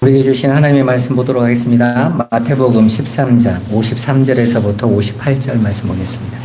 우리에게 주신 하나님의 말씀 보도록 하겠습니다. 마태복음 13장 53절에서부터 58절 말씀 보겠습니다.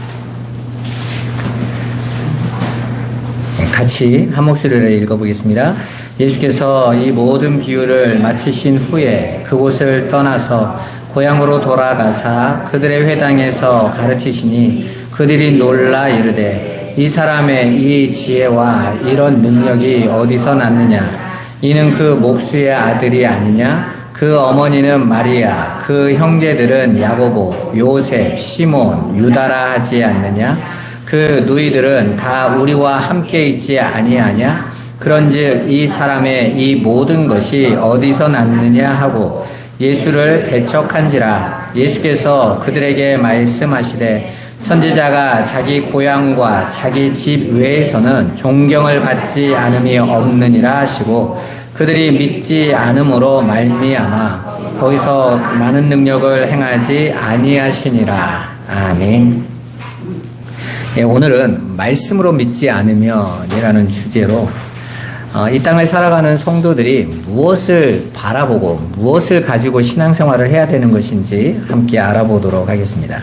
같이 한 목소리로 읽어보겠습니다. 예수께서 이 모든 비유를 마치신 후에 그곳을 떠나서 고향으로 돌아가사 그들의 회당에서 가르치시니 그들이 놀라 이르되 이 사람의 이 지혜와 이런 능력이 어디서 났느냐? 이는 그 목수의 아들이 아니냐? 그 어머니는 마리아, 그 형제들은 야고보, 요셉, 시몬, 유다라 하지 않느냐? 그 누이들은 다 우리와 함께 있지 아니하냐? 그런즉 이 사람의 이 모든 것이 어디서 났느냐 하고 예수를 배척한지라. 예수께서 그들에게 말씀하시되 선지자가 자기 고향과 자기 집 외에서는 존경을 받지 않음이 없느니라 하시고 그들이 믿지 않음으로 말미암아 거기서 많은 능력을 행하지 아니하시니라. 아멘. 오늘은 말씀으로 믿지 않으면이라는 주제로 이 땅을 살아가는 성도들이 무엇을 바라보고 무엇을 가지고 신앙생활을 해야 되는 것인지 함께 알아보도록 하겠습니다.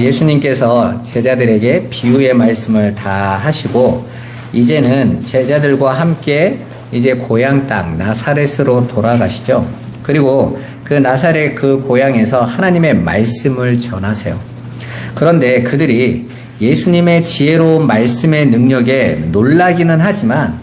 예수님께서 제자들에게 비유의 말씀을 다 하시고 이제는 제자들과 함께 이제 고향 땅 나사렛으로 돌아가시죠. 그리고 그 나사렛 그 고향에서 하나님의 말씀을 전하세요. 그런데 그들이 예수님의 지혜로운 말씀의 능력에 놀라기는 하지만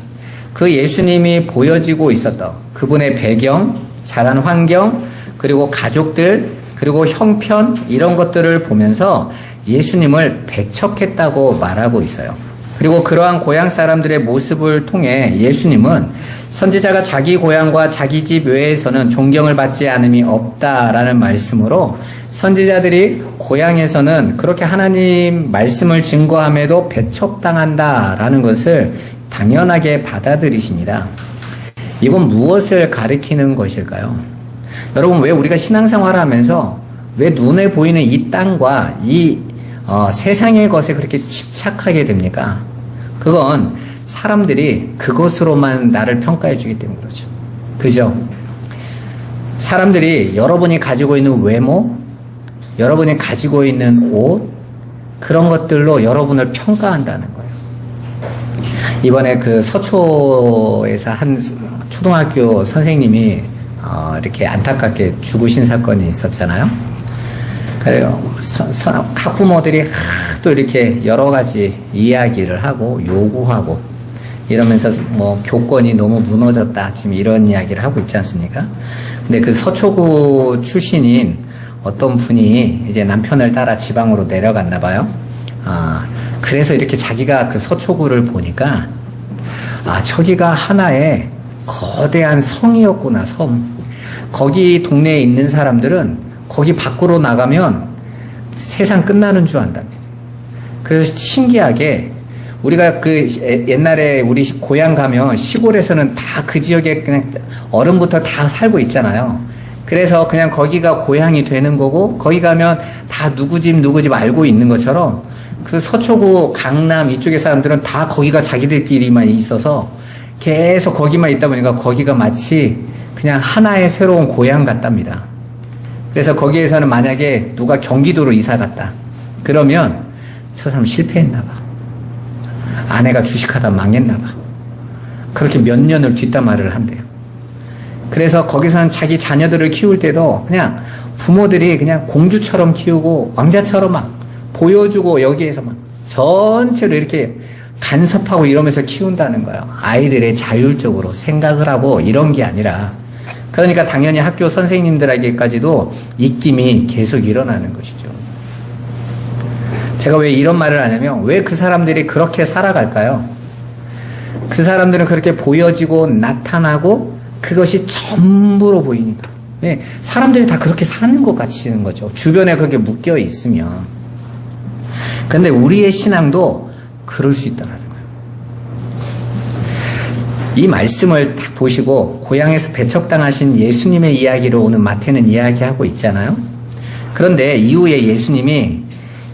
그 예수님이 보여지고 있었던 그분의 배경, 자란 환경, 그리고 가족들, 그리고 형편 이런 것들을 보면서 예수님을 배척했다고 말하고 있어요. 그리고 그러한 고향 사람들의 모습을 통해 예수님은 선지자가 자기 고향과 자기 집 외에서는 존경을 받지 않음이 없다라는 말씀으로 선지자들이 고향에서는 그렇게 하나님 말씀을 증거함에도 배척당한다라는 것을 당연하게 받아들이십니다. 이건 무엇을 가리키는 것일까요? 여러분, 왜 우리가 신앙생활을 하면서 왜 눈에 보이는 이 땅과 이 세상의 것에 그렇게 집착하게 됩니까? 그건 사람들이 그것으로만 나를 평가해 주기 때문에 그렇죠. 그죠? 사람들이 여러분이 가지고 있는 외모, 여러분이 가지고 있는 옷, 그런 것들로 여러분을 평가한다는 거예요. 이번에 그 서초에서 한 초등학교 선생님이 이렇게 안타깝게 죽으신 사건이 있었잖아요. 그래요. 학부모들이 또 이렇게 여러 가지 이야기를 하고 요구하고 이러면서 뭐 교권이 너무 무너졌다 지금 이런 이야기를 하고 있지 않습니까? 근데 그 서초구 출신인 어떤 분이 이제 남편을 따라 지방으로 내려갔나 봐요. 그래서 이렇게 자기가 그 서초구를 보니까 저기가 하나의 거대한 성이었구나, 섬. 거기 동네에 있는 사람들은 거기 밖으로 나가면 세상 끝나는 줄 안답니다. 그래서 신기하게 우리가 그 옛날에 우리 고향 가면 시골에서는 다 그 지역에 그냥 어른부터 다 살고 있잖아요. 그래서 그냥 거기가 고향이 되는 거고 거기 가면 다 누구 집 알고 있는 것처럼 그 서초구 강남 이쪽의 사람들은 다 거기가 자기들끼리만 있어서 계속 거기만 있다 보니까 거기가 마치 그냥 하나의 새로운 고향 같답니다. 그래서 거기에서는 만약에 누가 경기도로 이사 갔다 그러면 저 사람 실패했나 봐. 아내가 주식하다 망했나 봐. 그렇게 몇 년을 뒷담화를 한대요. 그래서 거기서는 자기 자녀들을 키울 때도 그냥 부모들이 그냥 공주처럼 키우고 왕자처럼 막 보여주고 여기에서 막 전체로 이렇게 간섭하고 이러면서 키운다는 거예요. 아이들의 자율적으로 생각을 하고 이런 게 아니라 그러니까 당연히 학교 선생님들에게까지도 입김이 계속 일어나는 것이죠. 제가 왜 이런 말을 하냐면 왜 그 사람들이 그렇게 살아갈까요? 그 사람들은 그렇게 보여지고 나타나고 그것이 전부로 보이니까. 네, 사람들이 다 그렇게 사는 것 같이는 거죠. 주변에 그렇게 묶여 있으면. 근데 우리의 신앙도 그럴 수 있다는 거예요. 이 말씀을 딱 보시고 고향에서 배척당하신 예수님의 이야기로 오늘 마태는 이야기하고 있잖아요. 그런데 이후에 예수님이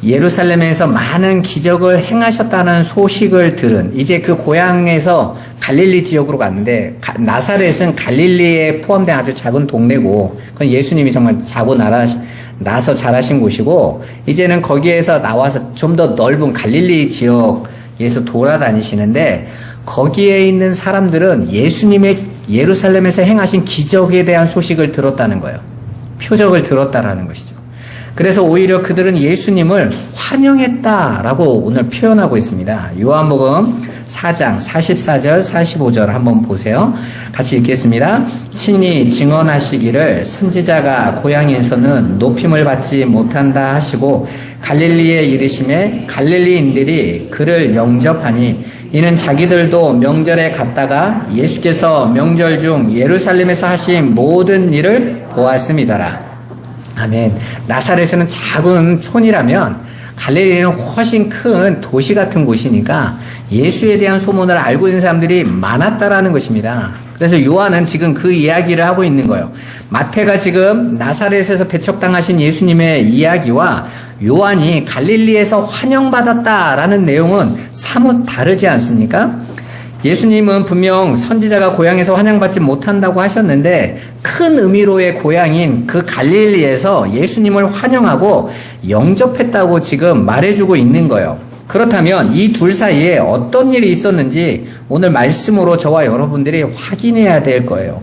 예루살렘에서 많은 기적을 행하셨다는 소식을 들은, 이제 그 고향에서 갈릴리 지역으로 갔는데, 나사렛은 갈릴리에 포함된 아주 작은 동네고, 그건 예수님이 정말 나서 자라신 곳이고, 이제는 거기에서 나와서 좀 더 넓은 갈릴리 지역에서 돌아다니시는데, 거기에 있는 사람들은 예수님의 예루살렘에서 행하신 기적에 대한 소식을 들었다는 거예요. 표적을 들었다라는 것이죠. 그래서 오히려 그들은 예수님을 환영했다라고 오늘 표현하고 있습니다. 요한복음 4장 44절 45절 한번 보세요. 같이 읽겠습니다. 친히 증언하시기를 선지자가 고향에서는 높임을 받지 못한다 하시고 갈릴리에 이르심에 갈릴리인들이 그를 영접하니 이는 자기들도 명절에 갔다가 예수께서 명절 중 예루살렘에서 하신 모든 일을 보았음이더라. 아멘. 나사렛은 작은 촌이라면 갈릴리는 훨씬 큰 도시 같은 곳이니까 예수에 대한 소문을 알고 있는 사람들이 많았다라는 것입니다. 그래서 요한은 지금 그 이야기를 하고 있는 거예요. 마태가 지금 나사렛에서 배척당하신 예수님의 이야기와 요한이 갈릴리에서 환영받았다라는 내용은 사뭇 다르지 않습니까? 예수님은 분명 선지자가 고향에서 환영받지 못한다고 하셨는데 큰 의미로의 고향인 그 갈릴리에서 예수님을 환영하고 영접했다고 지금 말해주고 있는 거예요. 그렇다면 이 둘 사이에 어떤 일이 있었는지 오늘 말씀으로 저와 여러분들이 확인해야 될 거예요.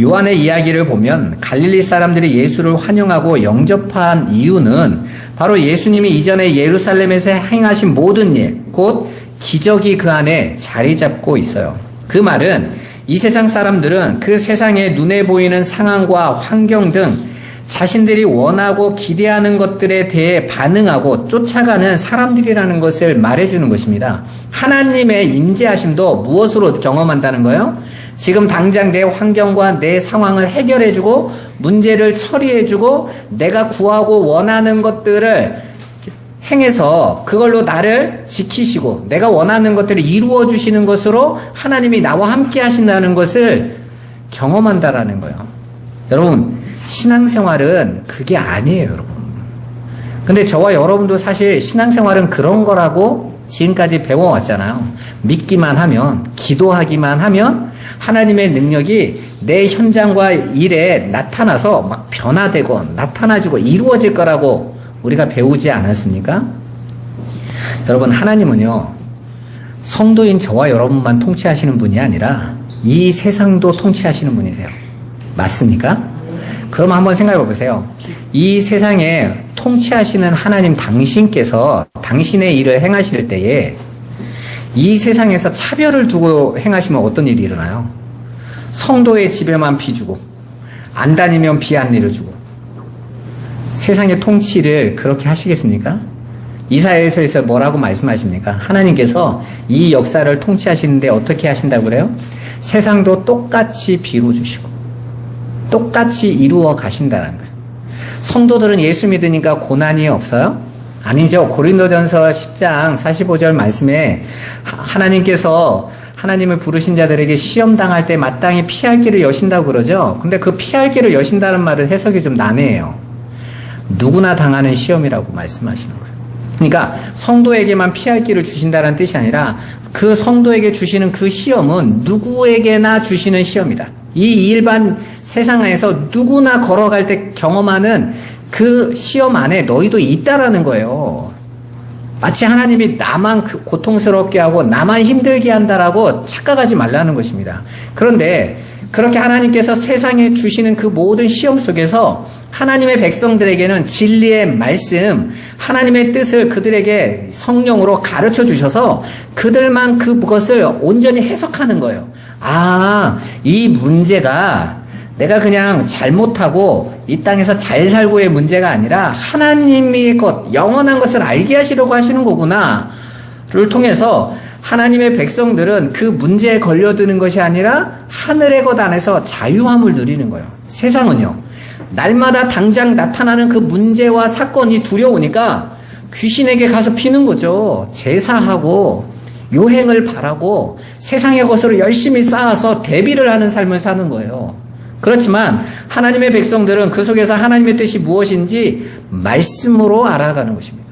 요한의 이야기를 보면 갈릴리 사람들이 예수를 환영하고 영접한 이유는 바로 예수님이 이전에 예루살렘에서 행하신 모든 일, 곧 기적이 그 안에 자리 잡고 있어요. 그 말은 이 세상 사람들은 그 세상에 눈에 보이는 상황과 환경 등 자신들이 원하고 기대하는 것들에 대해 반응하고 쫓아가는 사람들이라는 것을 말해주는 것입니다. 하나님의 임재하심도 무엇으로 경험한다는 거예요? 지금 당장 내 환경과 내 상황을 해결해주고 문제를 처리해주고 내가 구하고 원하는 것들을 행해서 그걸로 나를 지키시고 내가 원하는 것들을 이루어 주시는 것으로 하나님이 나와 함께 하신다는 것을 경험한다라는 거예요. 여러분, 신앙생활은 그게 아니에요, 여러분. 근데 저와 여러분도 사실 신앙생활은 그런 거라고 지금까지 배워왔잖아요. 믿기만 하면, 기도하기만 하면 하나님의 능력이 내 현장과 일에 나타나서 막 변화되고 나타나지고 이루어질 거라고 우리가 배우지 않았습니까? 여러분, 하나님은요, 성도인 저와 여러분만 통치하시는 분이 아니라 이 세상도 통치하시는 분이세요. 맞습니까? 그럼 한번 생각해 보세요. 이 세상에 통치하시는 하나님 당신께서 당신의 일을 행하실 때에 이 세상에서 차별을 두고 행하시면 어떤 일이 일어나요? 성도의 집에만 비 주고 안 다니면 비 안 내려주고 세상의 통치를 그렇게 하시겠습니까? 이사야서에서 뭐라고 말씀하십니까? 하나님께서 이 역사를 통치하시는데 어떻게 하신다고 그래요? 세상도 똑같이 비로 주시고 똑같이 이루어 가신다는 거예요. 성도들은 예수 믿으니까 고난이 없어요? 아니죠. 고린도전서 10장 45절 말씀에 하나님께서 하나님을 부르신 자들에게 시험 당할 때 마땅히 피할 길을 여신다고 그러죠. 근데 그 피할 길을 여신다는 말은 해석이 좀 난해해요. 누구나 당하는 시험이라고 말씀하시는 거예요. 그러니까 성도에게만 피할 길을 주신다는 뜻이 아니라 그 성도에게 주시는 그 시험은 누구에게나 주시는 시험이다. 이 일반 세상 안에서 누구나 걸어갈 때 경험하는 그 시험 안에 너희도 있다라는 거예요. 마치 하나님이 나만 고통스럽게 하고 나만 힘들게 한다라고 착각하지 말라는 것입니다. 그런데 그렇게 하나님께서 세상에 주시는 그 모든 시험 속에서 하나님의 백성들에게는 진리의 말씀, 하나님의 뜻을 그들에게 성령으로 가르쳐 주셔서 그들만 그것을 온전히 해석하는 거예요. 아, 이 문제가 내가 그냥 잘못하고 이 땅에서 잘 살고의 문제가 아니라 하나님의 것, 영원한 것을 알게 하시려고 하시는 거구나를 통해서 하나님의 백성들은 그 문제에 걸려드는 것이 아니라 하늘의 것 안에서 자유함을 누리는 거예요. 세상은요, 날마다 당장 나타나는 그 문제와 사건이 두려우니까 귀신에게 가서 피는 거죠. 제사하고 요행을 바라고 세상의 것으로 열심히 쌓아서 대비를 하는 삶을 사는 거예요. 그렇지만 하나님의 백성들은 그 속에서 하나님의 뜻이 무엇인지 말씀으로 알아가는 것입니다.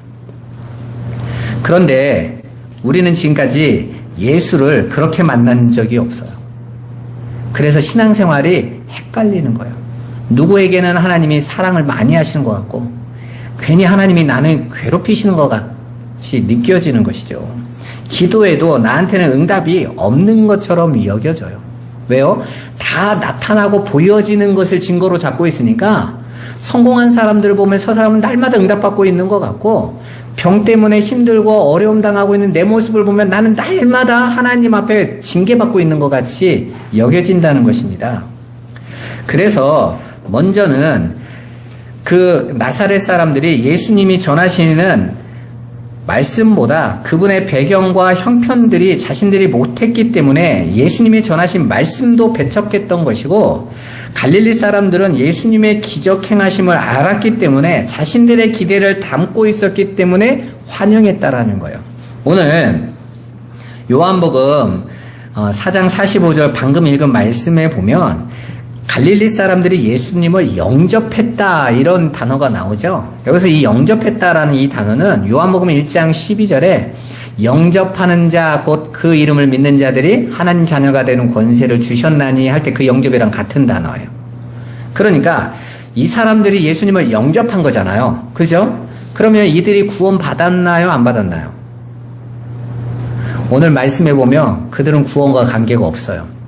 그런데 우리는 지금까지 예수를 그렇게 만난 적이 없어요. 그래서 신앙생활이 헷갈리는 거예요. 누구에게는 하나님이 사랑을 많이 하시는 것 같고 괜히 하나님이 나를 괴롭히시는 것 같이 느껴지는 것이죠. 기도에도 나한테는 응답이 없는 것처럼 여겨져요. 왜요? 다 나타나고 보여지는 것을 증거로 잡고 있으니까 성공한 사람들을 보면 저 사람은 날마다 응답받고 있는 것 같고 병 때문에 힘들고 어려움 당하고 있는 내 모습을 보면 나는 날마다 하나님 앞에 징계받고 있는 것 같이 여겨진다는 것입니다. 그래서 먼저는 그 나사렛 사람들이 예수님이 전하시는 말씀보다 그분의 배경과 형편들이 자신들이 못했기 때문에 예수님이 전하신 말씀도 배척했던 것이고, 갈릴리 사람들은 예수님의 기적 행하심을 알았기 때문에 자신들의 기대를 담고 있었기 때문에 환영했다라는 거예요. 오늘 요한복음 4장 45절 방금 읽은 말씀에 보면 갈릴리 사람들이 예수님을 영접했다 이런 단어가 나오죠. 여기서 이 영접했다라는 이 단어는 요한복음 1장 12절에 영접하는 자 곧 그 이름을 믿는 자들이 하나님 자녀가 되는 권세를 주셨나니 할 때 그 영접이랑 같은 단어예요. 그러니까 이 사람들이 예수님을 영접한 거잖아요. 그죠? 그러면 이들이 구원 받았나요? 안 받았나요? 오늘 말씀해 보면 그들은 구원과 관계가 없어요.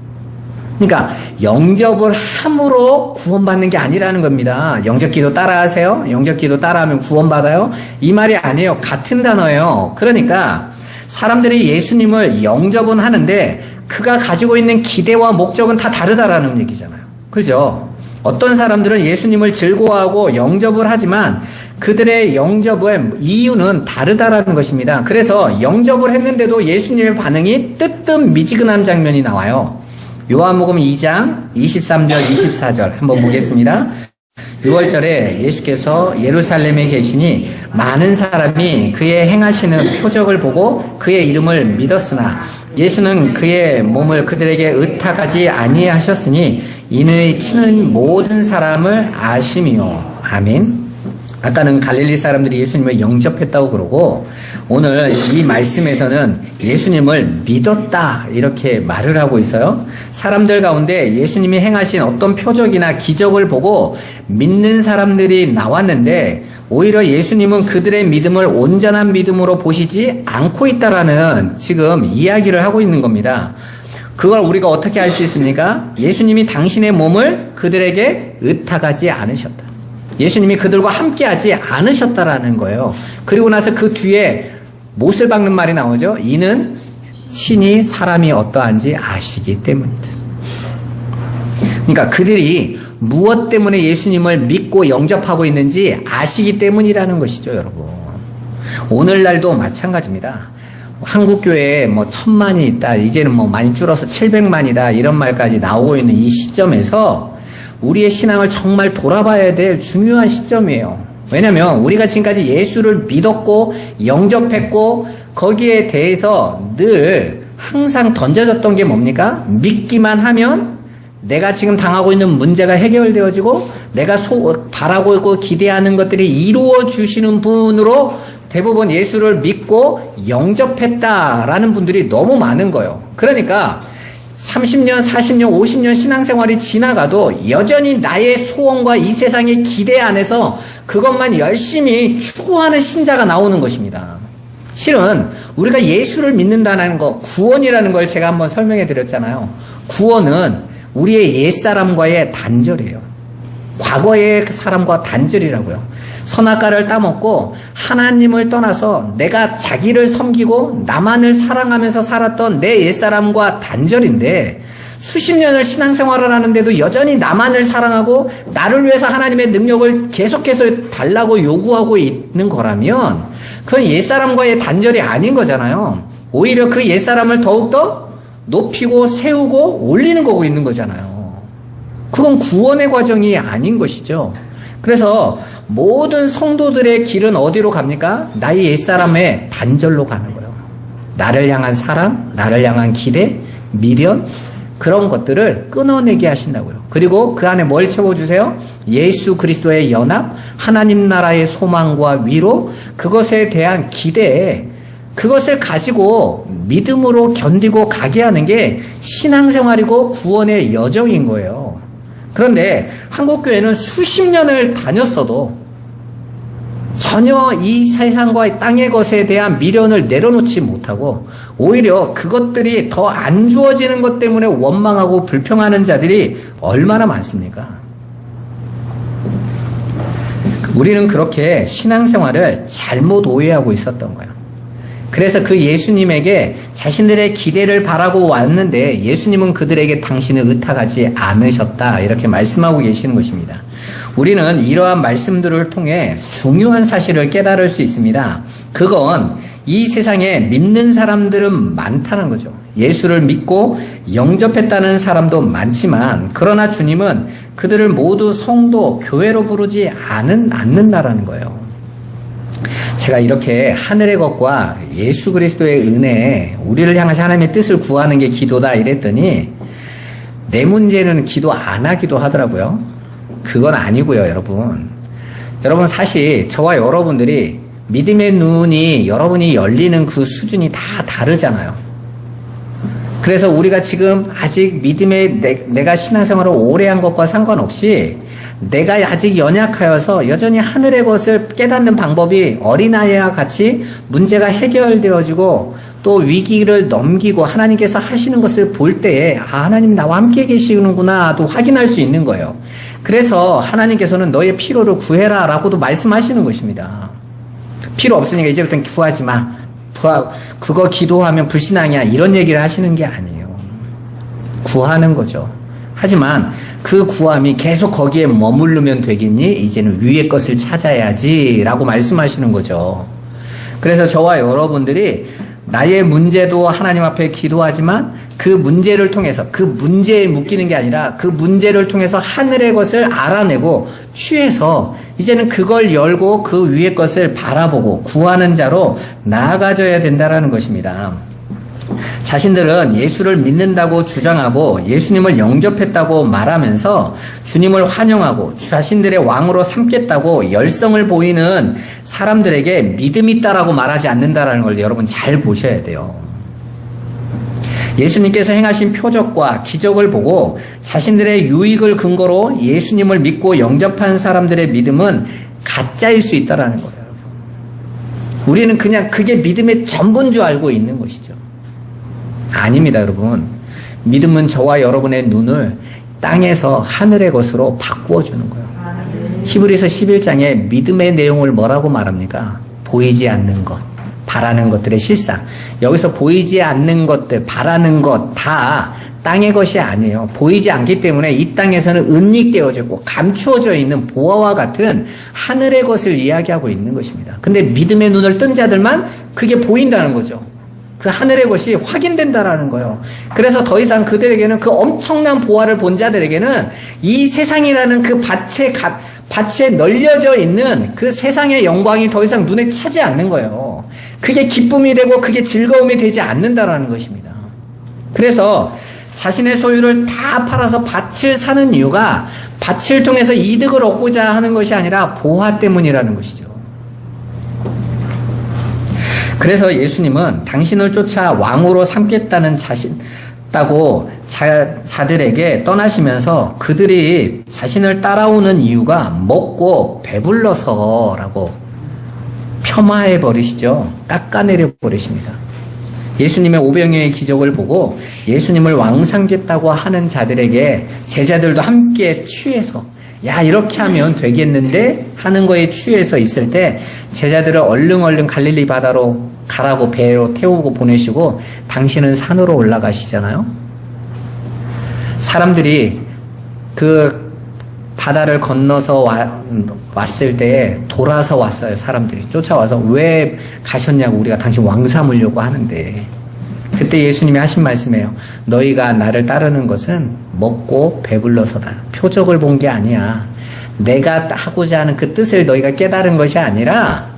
그러니까 영접을 함으로 구원받는 게 아니라는 겁니다. 영접기도 따라하세요? 영접기도 따라하면 구원받아요? 이 말이 아니에요. 같은 단어예요. 그러니까 사람들이 예수님을 영접은 하는데 그가 가지고 있는 기대와 목적은 다 다르다라는 얘기잖아요. 그죠? 어떤 사람들은 예수님을 즐거워하고 영접을 하지만 그들의 영접의 이유는 다르다라는 것입니다. 그래서 영접을 했는데도 예수님의 반응이 뜨뜻미지근한 장면이 나와요. 요한복음 2장 23절 24절 한번 보겠습니다. 6월절에 예수께서 예루살렘에 계시니 많은 사람이 그의 행하시는 표적을 보고 그의 이름을 믿었으나 예수는 그의 몸을 그들에게 의탁하지 아니하셨으니 이는 치는 모든 사람을 아심이요. 아멘. 아까는 갈릴리 사람들이 예수님을 영접했다고 그러고 오늘 이 말씀에서는 예수님을 믿었다 이렇게 말을 하고 있어요. 사람들 가운데 예수님이 행하신 어떤 표적이나 기적을 보고 믿는 사람들이 나왔는데 오히려 예수님은 그들의 믿음을 온전한 믿음으로 보시지 않고 있다라는 지금 이야기를 하고 있는 겁니다. 그걸 우리가 어떻게 알 수 있습니까? 예수님이 당신의 몸을 그들에게 의탁하지 않으셨다. 예수님이 그들과 함께하지 않으셨다라는 거예요. 그리고 나서 그 뒤에 못을 박는 말이 나오죠. 이는 친히 사람이 어떠한지 아시기 때문이다. 그러니까 그들이 무엇 때문에 예수님을 믿고 영접하고 있는지 아시기 때문이라는 것이죠, 여러분. 오늘날도 마찬가지입니다. 한국교회에 1000만이 있다. 이제는 많이 줄어서 700만이다. 이런 말까지 나오고 있는 이 시점에서 우리의 신앙을 정말 돌아봐야 될 중요한 시점이에요. 왜냐하면 우리가 지금까지 예수를 믿었고 영접했고 거기에 대해서 늘 항상 던져졌던 게 뭡니까? 믿기만 하면 내가 지금 당하고 있는 문제가 해결되어지고 내가 바라고 있고 기대하는 것들이 이루어 주시는 분으로 대부분 예수를 믿고 영접했다라는 분들이 너무 많은 거예요. 그러니까 30년, 40년, 50년 신앙생활이 지나가도 여전히 나의 소원과 이 세상의 기대 안에서 그것만 열심히 추구하는 신자가 나오는 것입니다. 실은 우리가 예수를 믿는다는 거, 구원이라는 걸 제가 한번 설명해 드렸잖아요. 구원은 우리의 옛사람과의 단절이에요. 과거의 사람과 단절이라고요. 선악과를 따먹고 하나님을 떠나서 내가 자기를 섬기고 나만을 사랑하면서 살았던 내 옛사람과 단절인데 수십 년을 신앙생활을 하는데도 여전히 나만을 사랑하고 나를 위해서 하나님의 능력을 계속해서 달라고 요구하고 있는 거라면 그건 옛사람과의 단절이 아닌 거잖아요. 오히려 그 옛사람을 더욱더 높이고 세우고 올리는 거고 있는 거잖아요. 그건 구원의 과정이 아닌 것이죠. 그래서 모든 성도들의 길은 어디로 갑니까? 나의 옛사람의 단절로 가는 거예요. 나를 향한 사랑, 나를 향한 기대, 미련, 그런 것들을 끊어내게 하신다고요. 그리고 그 안에 뭘 채워주세요? 예수 그리스도의 연합, 하나님 나라의 소망과 위로, 그것에 대한 기대에 그것을 가지고 믿음으로 견디고 가게 하는 게 신앙생활이고 구원의 여정인 거예요. 그런데 한국교회는 수십 년을 다녔어도 전혀 이 세상과 땅의 것에 대한 미련을 내려놓지 못하고 오히려 그것들이 더 안 주어지는 것 때문에 원망하고 불평하는 자들이 얼마나 많습니까? 우리는 그렇게 신앙생활을 잘못 오해하고 있었던 거예요. 그래서 그 예수님에게 자신들의 기대를 바라고 왔는데 예수님은 그들에게 당신을 의탁하지 않으셨다 이렇게 말씀하고 계시는 것입니다. 우리는 이러한 말씀들을 통해 중요한 사실을 깨달을 수 있습니다. 그건 이 세상에 믿는 사람들은 많다는 거죠. 예수를 믿고 영접했다는 사람도 많지만 그러나 주님은 그들을 모두 성도, 교회로 부르지 않는다라는 거예요. 제가 이렇게 하늘의 것과 예수 그리스도의 은혜에 우리를 향하신 하나님의 뜻을 구하는 게 기도다 이랬더니 내 문제는 기도 안 하기도 하더라고요. 그건 아니고요, 여러분. 여러분 사실 저와 여러분들이 믿음의 눈이 여러분이 열리는 그 수준이 다 다르잖아요. 그래서 우리가 지금 아직 믿음의 내가 신앙생활을 오래 한 것과 상관없이 내가 아직 연약하여서 여전히 하늘의 것을 깨닫는 방법이 어린아이와 같이 문제가 해결되어지고 또 위기를 넘기고 하나님께서 하시는 것을 볼 때에 하나님 나와 함께 계시는구나 또 확인할 수 있는 거예요. 그래서 하나님께서는 너의 필요를 구해라 라고도 말씀하시는 것입니다. 필요 없으니까 이제부터는 구하지 마. 그거 기도하면 불신앙이야 이런 얘기를 하시는 게 아니에요. 구하는 거죠. 하지만 그 구함이 계속 거기에 머무르면 되겠니? 이제는 위의 것을 찾아야지 라고 말씀하시는 거죠. 그래서 저와 여러분들이 나의 문제도 하나님 앞에 기도하지만 그 문제를 통해서 그 문제에 묶이는 게 아니라 그 문제를 통해서 하늘의 것을 알아내고 취해서 이제는 그걸 열고 그 위의 것을 바라보고 구하는 자로 나아가져야 된다는 것입니다. 자신들은 예수를 믿는다고 주장하고 예수님을 영접했다고 말하면서 주님을 환영하고 자신들의 왕으로 삼겠다고 열성을 보이는 사람들에게 믿음이 있다라고 말하지 않는다라는 걸 여러분 잘 보셔야 돼요. 예수님께서 행하신 표적과 기적을 보고 자신들의 유익을 근거로 예수님을 믿고 영접한 사람들의 믿음은 가짜일 수 있다라는 거예요. 우리는 그냥 그게 믿음의 전부인 줄 알고 있는 것이죠. 아닙니다, 여러분. 믿음은 저와 여러분의 눈을 땅에서 하늘의 것으로 바꾸어 주는 거예요. 히브리서 11장에 믿음의 내용을 뭐라고 말합니까? 보이지 않는 것, 바라는 것들의 실상. 여기서 보이지 않는 것들, 바라는 것 다 땅의 것이 아니에요. 보이지 않기 때문에 이 땅에서는 은닉되어져 있고 감추어져 있는 보화와 같은 하늘의 것을 이야기하고 있는 것입니다. 근데 믿음의 눈을 뜬 자들만 그게 보인다는 거죠. 그 하늘의 것이 확인된다라는 거예요. 그래서 더 이상 그들에게는 그 엄청난 보화를 본 자들에게는 이 세상이라는 그 밭에 널려져 있는 그 세상의 영광이 더 이상 눈에 차지 않는 거예요. 그게 기쁨이 되고 그게 즐거움이 되지 않는다라는 것입니다. 그래서 자신의 소유를 다 팔아서 밭을 사는 이유가 밭을 통해서 이득을 얻고자 하는 것이 아니라 보화 때문이라는 것이죠. 그래서 예수님은 당신을 쫓아 왕으로 삼겠다는 자들에게 떠나시면서 그들이 자신을 따라오는 이유가 먹고 배불러서라고 폄하해 버리시죠. 깎아내려 버리십니다. 예수님의 오병이어의 기적을 보고 예수님을 왕 삼겠다고 하는 자들에게 제자들도 함께 취해서 야 이렇게 하면 되겠는데 하는 거에 취해서 있을 때 제자들을 얼른 갈릴리 바다로 가라고 배로 태우고 보내시고 당신은 산으로 올라가시잖아요. 사람들이 그 바다를 건너서 왔을 때 돌아서 왔어요. 사람들이 쫓아와서 왜 가셨냐고 우리가 당신 왕 삼으려고 하는데 그때 예수님이 하신 말씀이에요. 너희가 나를 따르는 것은 먹고 배불러서다. 표적을 본 게 아니야. 내가 하고자 하는 그 뜻을 너희가 깨달은 것이 아니라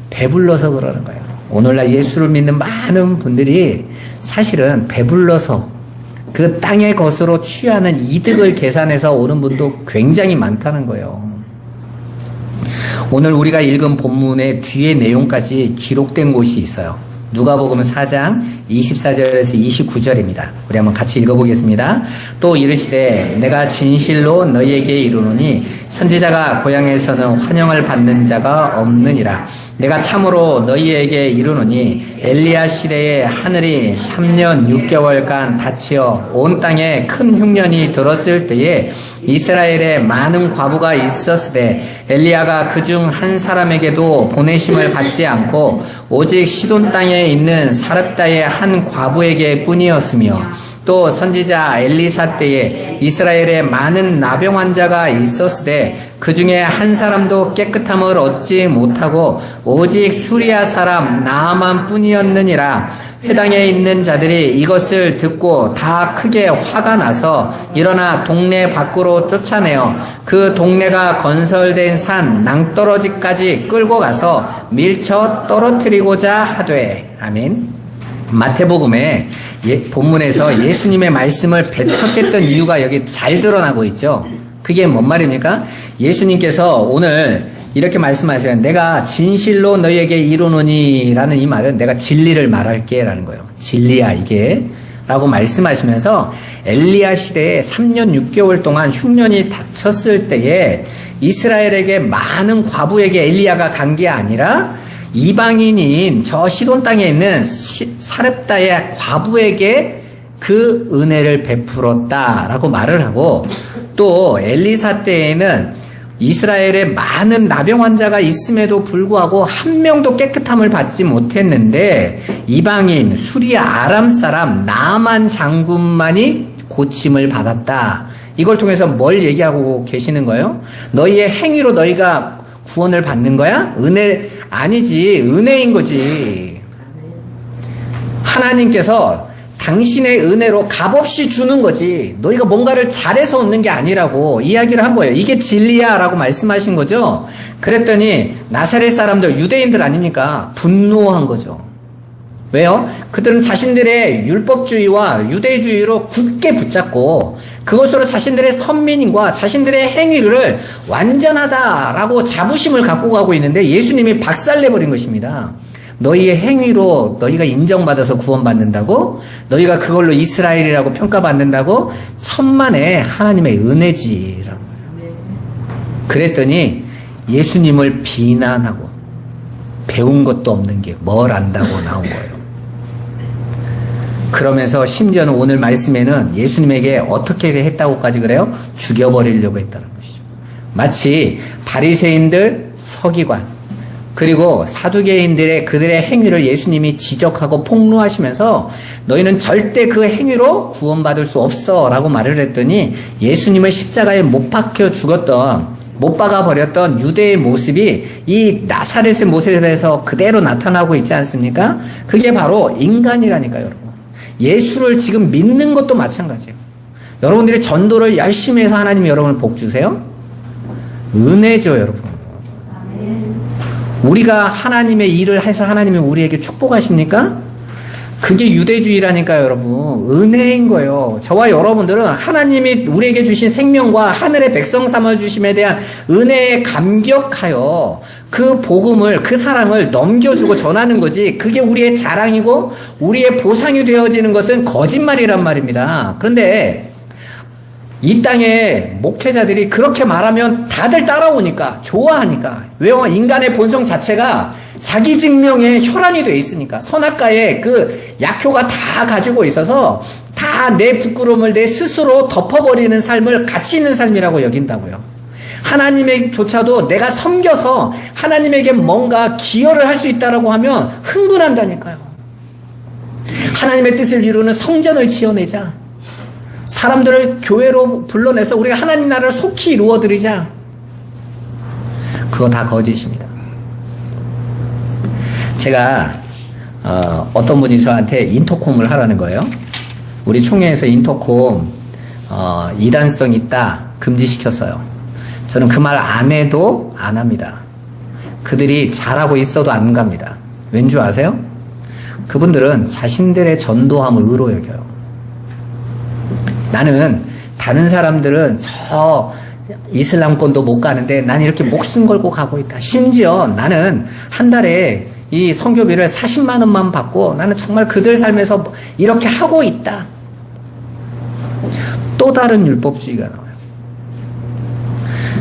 배불러서 그러는 거예요. 오늘날 예수를 믿는 많은 분들이 사실은 배불러서 그 땅의 것으로 취하는 이득을 계산해서 오는 분도 굉장히 많다는 거예요. 오늘 우리가 읽은 본문의 뒤에 내용까지 기록된 곳이 있어요. 누가복음 4장 24절에서 29절입니다. 우리 한번 같이 읽어보겠습니다. 또 이르시되 내가 진실로 너희에게 이르노니 선지자가 고향에서는 환영을 받는 자가 없느니라. 내가 참으로 너희에게 이르노니 엘리야 시대에 하늘이 3년 6개월간 닫히어 온 땅에 큰 흉년이 들었을 때에 이스라엘에 많은 과부가 있었으되 엘리야가 그중 한 사람에게도 보내심을 받지 않고 오직 시돈 땅에 있는 사렙다의 한 과부에게 뿐이었으며 또 선지자 엘리사 때에 이스라엘에 많은 나병 환자가 있었으되 그 중에 한 사람도 깨끗함을 얻지 못하고 오직 수리아 사람 나아만 뿐이었느니라. 회당에 있는 자들이 이것을 듣고 다 크게 화가 나서 일어나 동네 밖으로 쫓아내어 그 동네가 건설된 산 낭떠러지까지 끌고 가서 밀쳐 떨어뜨리고자 하되. 아멘. 마태복음에 본문에서 예수님의 말씀을 배척했던 이유가 여기 잘 드러나고 있죠. 그게 뭔 말입니까? 예수님께서 오늘 이렇게 말씀하세요. 내가 진실로 너희에게 이르노니 라는 이 말은 내가 진리를 말할게 라는 거예요. 진리야 이게 라고 말씀하시면서 엘리야 시대에 3년 6개월 동안 흉년이 닥쳤을 때에 이스라엘에게 많은 과부에게 엘리야가 간 게 아니라 이방인인 저 시돈 땅에 있는 사렙다의 과부에게 그 은혜를 베풀었다라고 말을 하고, 또 엘리사 때에는 이스라엘에 많은 나병 환자가 있음에도 불구하고 한 명도 깨끗함을 받지 못했는데 이방인 수리아 아람 사람 나만 장군만이 고침을 받았다. 이걸 통해서 뭘 얘기하고 계시는 거예요? 너희의 행위로 너희가 구원을 받는 거야? 은혜 아니지. 은혜인 거지. 하나님께서 당신의 은혜로 값없이 주는 거지. 너희가 뭔가를 잘해서 얻는 게 아니라고 이야기를 한 거예요. 이게 진리야 라고 말씀하신 거죠. 그랬더니 나사렛 사람들, 유대인들 아닙니까? 분노한 거죠. 왜요? 그들은 자신들의 율법주의와 유대주의로 굳게 붙잡고 그것으로 자신들의 선민과 자신들의 행위를 완전하다라고 자부심을 갖고 가고 있는데 예수님이 박살내버린 것입니다. 너희의 행위로 너희가 인정받아서 구원받는다고? 너희가 그걸로 이스라엘이라고 평가받는다고? 천만의 하나님의 은혜지라는 거예요. 그랬더니 예수님을 비난하고 배운 것도 없는 게 뭘 안다고 나온 거예요. 그러면서 심지어는 오늘 말씀에는 예수님에게 어떻게 했다고까지 그래요? 죽여버리려고 했다는 것이죠. 마치 바리새인들, 서기관, 그리고 사두개인들의 그들의 행위를 예수님이 지적하고 폭로하시면서 너희는 절대 그 행위로 구원받을 수 없어 라고 말을 했더니 예수님을 십자가에 못 박혀 죽었던, 못 박아 버렸던 유대의 모습이 이 나사렛의 모습에서 그대로 나타나고 있지 않습니까? 그게 바로 인간이라니까요, 여러분. 예수를 지금 믿는 것도 마찬가지예요. 여러분들이 전도를 열심히 해서 하나님이 여러분을 복 주세요? 은혜죠, 여러분. 우리가 하나님의 일을 해서 하나님이 우리에게 축복하십니까? 그게 유대주의라니까요, 여러분. 은혜인 거예요. 저와 여러분들은 하나님이 우리에게 주신 생명과 하늘의 백성 삼아주심에 대한 은혜에 감격하여 그 복음을, 그 사랑을 넘겨주고 전하는 거지, 그게 우리의 자랑이고 우리의 보상이 되어지는 것은 거짓말이란 말입니다. 그런데 이 땅에 목회자들이 그렇게 말하면 다들 따라오니까, 좋아하니까. 왜요? 인간의 본성 자체가 자기 증명에 혈안이 돼 있으니까. 선악과에 그 약효가 다 가지고 있어서 다 내 부끄러움을 내 스스로 덮어버리는 삶을 가치 있는 삶이라고 여긴다고요. 하나님에조차도 내가 섬겨서 하나님에게 뭔가 기여를 할 수 있다라고 하면 흥분한다니까요. 하나님의 뜻을 이루는 성전을 지어내자. 사람들을 교회로 불러내서 우리가 하나님 나라를 속히 이루어드리자. 그거 다 거짓입니다. 제가 어떤 분이 저한테 인터콤을 하라는 거예요. 우리 총회에서 인터콤 이단성 있다 금지시켰어요. 저는 그 말 안 해도 안 합니다. 그들이 잘하고 있어도 안 갑니다. 왠 줄 아세요? 그분들은 자신들의 전도함을 의로 여겨요. 나는 다른 사람들은 저 이슬람권도 못 가는데 난 이렇게 목숨 걸고 가고 있다. 심지어 나는 한 달에 이 선교비를 40만 원만 받고 나는 정말 그들 삶에서 이렇게 하고 있다. 또 다른 율법주의가 나와요.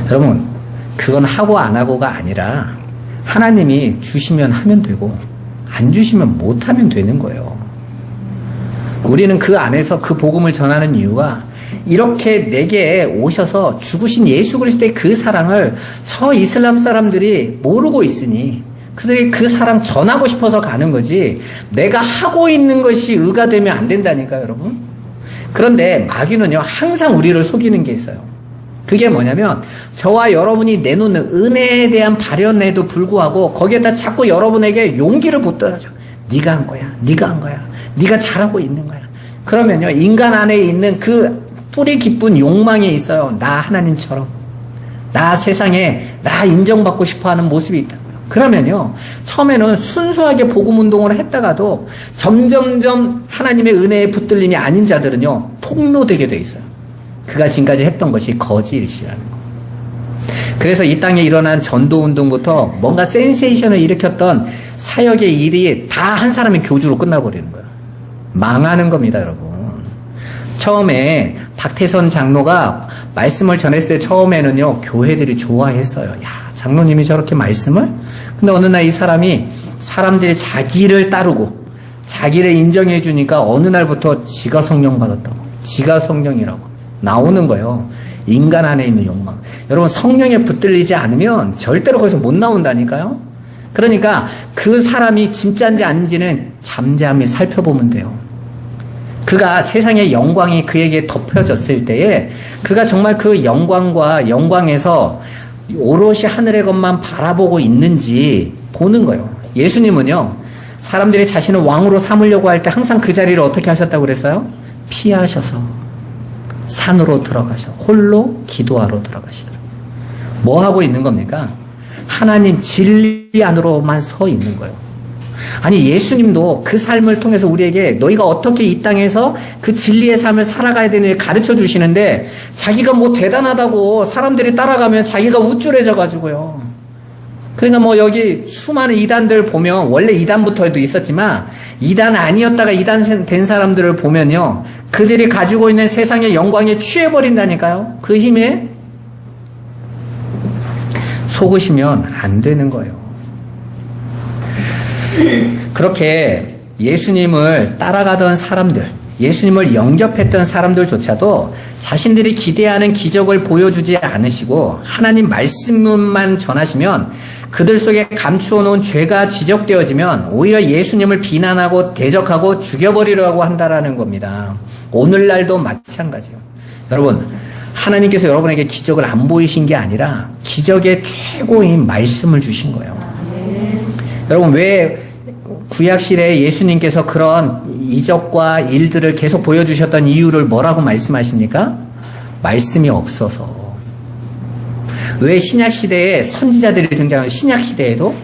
여러분, 그건 하고 안 하고가 아니라 하나님이 주시면 하면 되고 안 주시면 못 하면 되는 거예요. 우리는 그 안에서 그 복음을 전하는 이유가 이렇게 내게 오셔서 죽으신 예수 그리스도의 그 사랑을 저 이슬람 사람들이 모르고 있으니 그들이 그 사랑 전하고 싶어서 가는 거지, 내가 하고 있는 것이 의가 되면 안 된다니까요, 여러분. 그런데 마귀는요, 항상 우리를 속이는 게 있어요. 그게 뭐냐면 저와 여러분이 내놓는 은혜에 대한 발현에도 불구하고 거기에다 자꾸 여러분에게 용기를 붓더라죠. 네가 한 거야. 네가 한 거야. 네가 잘하고 있는 거야. 그러면요, 인간 안에 있는 그 뿌리 깊은 욕망이 있어요. 나 하나님처럼, 나 세상에 나 인정받고 싶어하는 모습이 있다고요. 그러면요, 처음에는 순수하게 복음 운동을 했다가도 점점점 하나님의 은혜에 붙들림이 아닌 자들은요, 폭로되게 돼 있어요. 그가 지금까지 했던 것이 거짓이라는 거. 그래서 이 땅에 일어난 전도 운동부터 뭔가 센세이션을 일으켰던 사역의 일이 다 한 사람의 교주로 끝나버리는 거예요. 망하는 겁니다, 여러분. 처음에 박태선 장로가 말씀을 전했을 때 처음에는요, 교회들이 좋아했어요. 야, 장로님이 저렇게 말씀을? 근데 어느 날 이 사람이 사람들이 자기를 따르고 자기를 인정해 주니까 어느 날부터 지가 성령 받았다고, 지가 성령이라고 나오는 거예요. 인간 안에 있는 욕망. 여러분, 성령에 붙들리지 않으면 절대로 거기서 못 나온다니까요. 그러니까 그 사람이 진짜인지 아닌지는 잠잠히 살펴보면 돼요. 그가 세상의 영광이 그에게 덮여졌을 때에 그가 정말 그 영광과 영광에서 오롯이 하늘의 것만 바라보고 있는지 보는 거예요. 예수님은요, 사람들이 자신을 왕으로 삼으려고 할 때 항상 그 자리를 어떻게 하셨다고 그랬어요? 피하셔서 산으로 들어가셔 홀로 기도하러 들어가시더라고요. 뭐 하고 있는 겁니까? 하나님 진리 안으로만 서 있는 거예요. 아니, 예수님도 그 삶을 통해서 우리에게 너희가 어떻게 이 땅에서 그 진리의 삶을 살아가야 되는지 가르쳐 주시는데, 자기가 뭐 대단하다고 사람들이 따라가면 자기가 우쭐해져 가지고요. 그러니까 뭐 여기 수많은 이단들 보면, 원래 이단부터도 있었지만 이단 아니었다가 이단 된 사람들을 보면요, 그들이 가지고 있는 세상의 영광에 취해버린다니까요. 그 힘에 속으시면 안 되는 거예요. 그렇게 예수님을 따라가던 사람들, 예수님을 영접했던 사람들조차도 자신들이 기대하는 기적을 보여주지 않으시고 하나님 말씀만 전하시면 그들 속에 감추어 놓은 죄가 지적되어지면 오히려 예수님을 비난하고 대적하고 죽여버리려고 한다라는 겁니다. 오늘날도 마찬가지예요. 여러분, 하나님께서 여러분에게 기적을 안 보이신 게 아니라 기적의 최고인 말씀을 주신 거예요. 여러분, 왜 구약시대에 예수님께서 그런 이적과 일들을 계속 보여주셨던 이유를 뭐라고 말씀하십니까? 말씀이 없어서. 왜 신약시대에 선지자들이 등장하는 신약시대에도?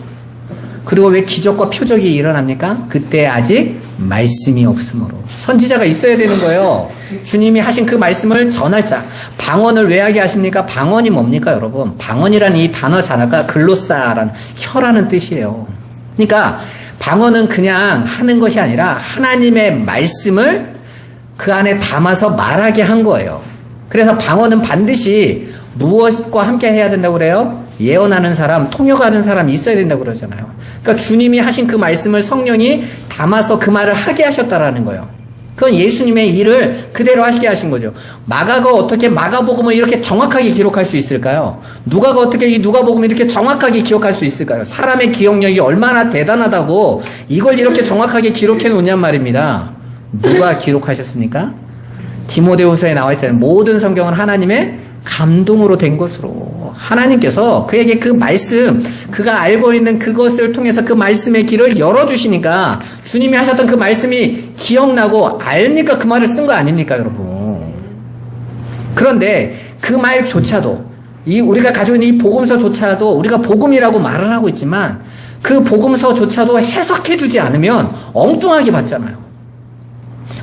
그리고 왜 기적과 표적이 일어납니까? 그때 아직 말씀이 없으므로. 선지자가 있어야 되는 거예요. 주님이 하신 그 말씀을 전할 자. 방언을 왜 하게 하십니까? 방언이 뭡니까, 여러분? 방언이라는 이 단어 자체가 글로사라는, 혀라는 뜻이에요. 그러니까 방언은 그냥 하는 것이 아니라 하나님의 말씀을 그 안에 담아서 말하게 한 거예요. 그래서 방언은 반드시 무엇과 함께 해야 된다고 그래요? 예언하는 사람, 통역하는 사람이 있어야 된다고 그러잖아요. 그러니까 주님이 하신 그 말씀을 성령이 담아서 그 말을 하게 하셨다라는 거예요. 그건 예수님의 일을 그대로 하시게 하신 거죠. 마가가 어떻게 마가복음을 이렇게 정확하게 기록할 수 있을까요? 누가가 어떻게 이 누가복음을 이렇게 정확하게 기억할 수 있을까요? 사람의 기억력이 얼마나 대단하다고 이걸 이렇게 정확하게 기록해 놓냐 말입니다. 누가 기록하셨습니까? 디모데후서에 나와 있잖아요. 모든 성경은 하나님의 감동으로 된 것으로. 하나님께서 그에게 그 말씀, 그가 알고 있는 그것을 통해서 그 말씀의 길을 열어주시니까 주님이 하셨던 그 말씀이 기억나고 알니까 그 말을 쓴 거 아닙니까, 여러분? 그런데 그 말조차도, 우리가 가지고 있는 이 복음서조차도 우리가 복음이라고 말을 하고 있지만 그 복음서조차도 해석해주지 않으면 엉뚱하게 받잖아요.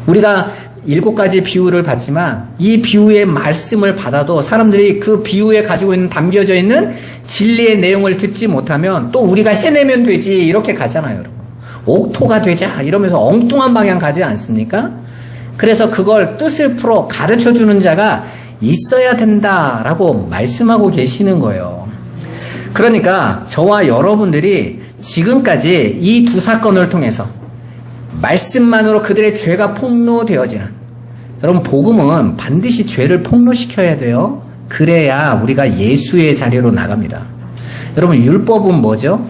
우리가 7가지 비유를 받지만 이 비유의 말씀을 받아도 사람들이 그 비유에 가지고 있는 담겨져 있는 진리의 내용을 듣지 못하면 또 우리가 해내면 되지 이렇게 가잖아요, 여러분. 옥토가 되자 이러면서 엉뚱한 방향 가지 않습니까? 그래서 그걸 뜻을 풀어 가르쳐주는 자가 있어야 된다라고 말씀하고 계시는 거예요. 그러니까 저와 여러분들이 지금까지 이 두 사건을 통해서 말씀만으로 그들의 죄가 폭로되어지는, 여러분 복음은 반드시 죄를 폭로시켜야 돼요. 그래야 우리가 예수의 자리로 나갑니다. 여러분 율법은 뭐죠?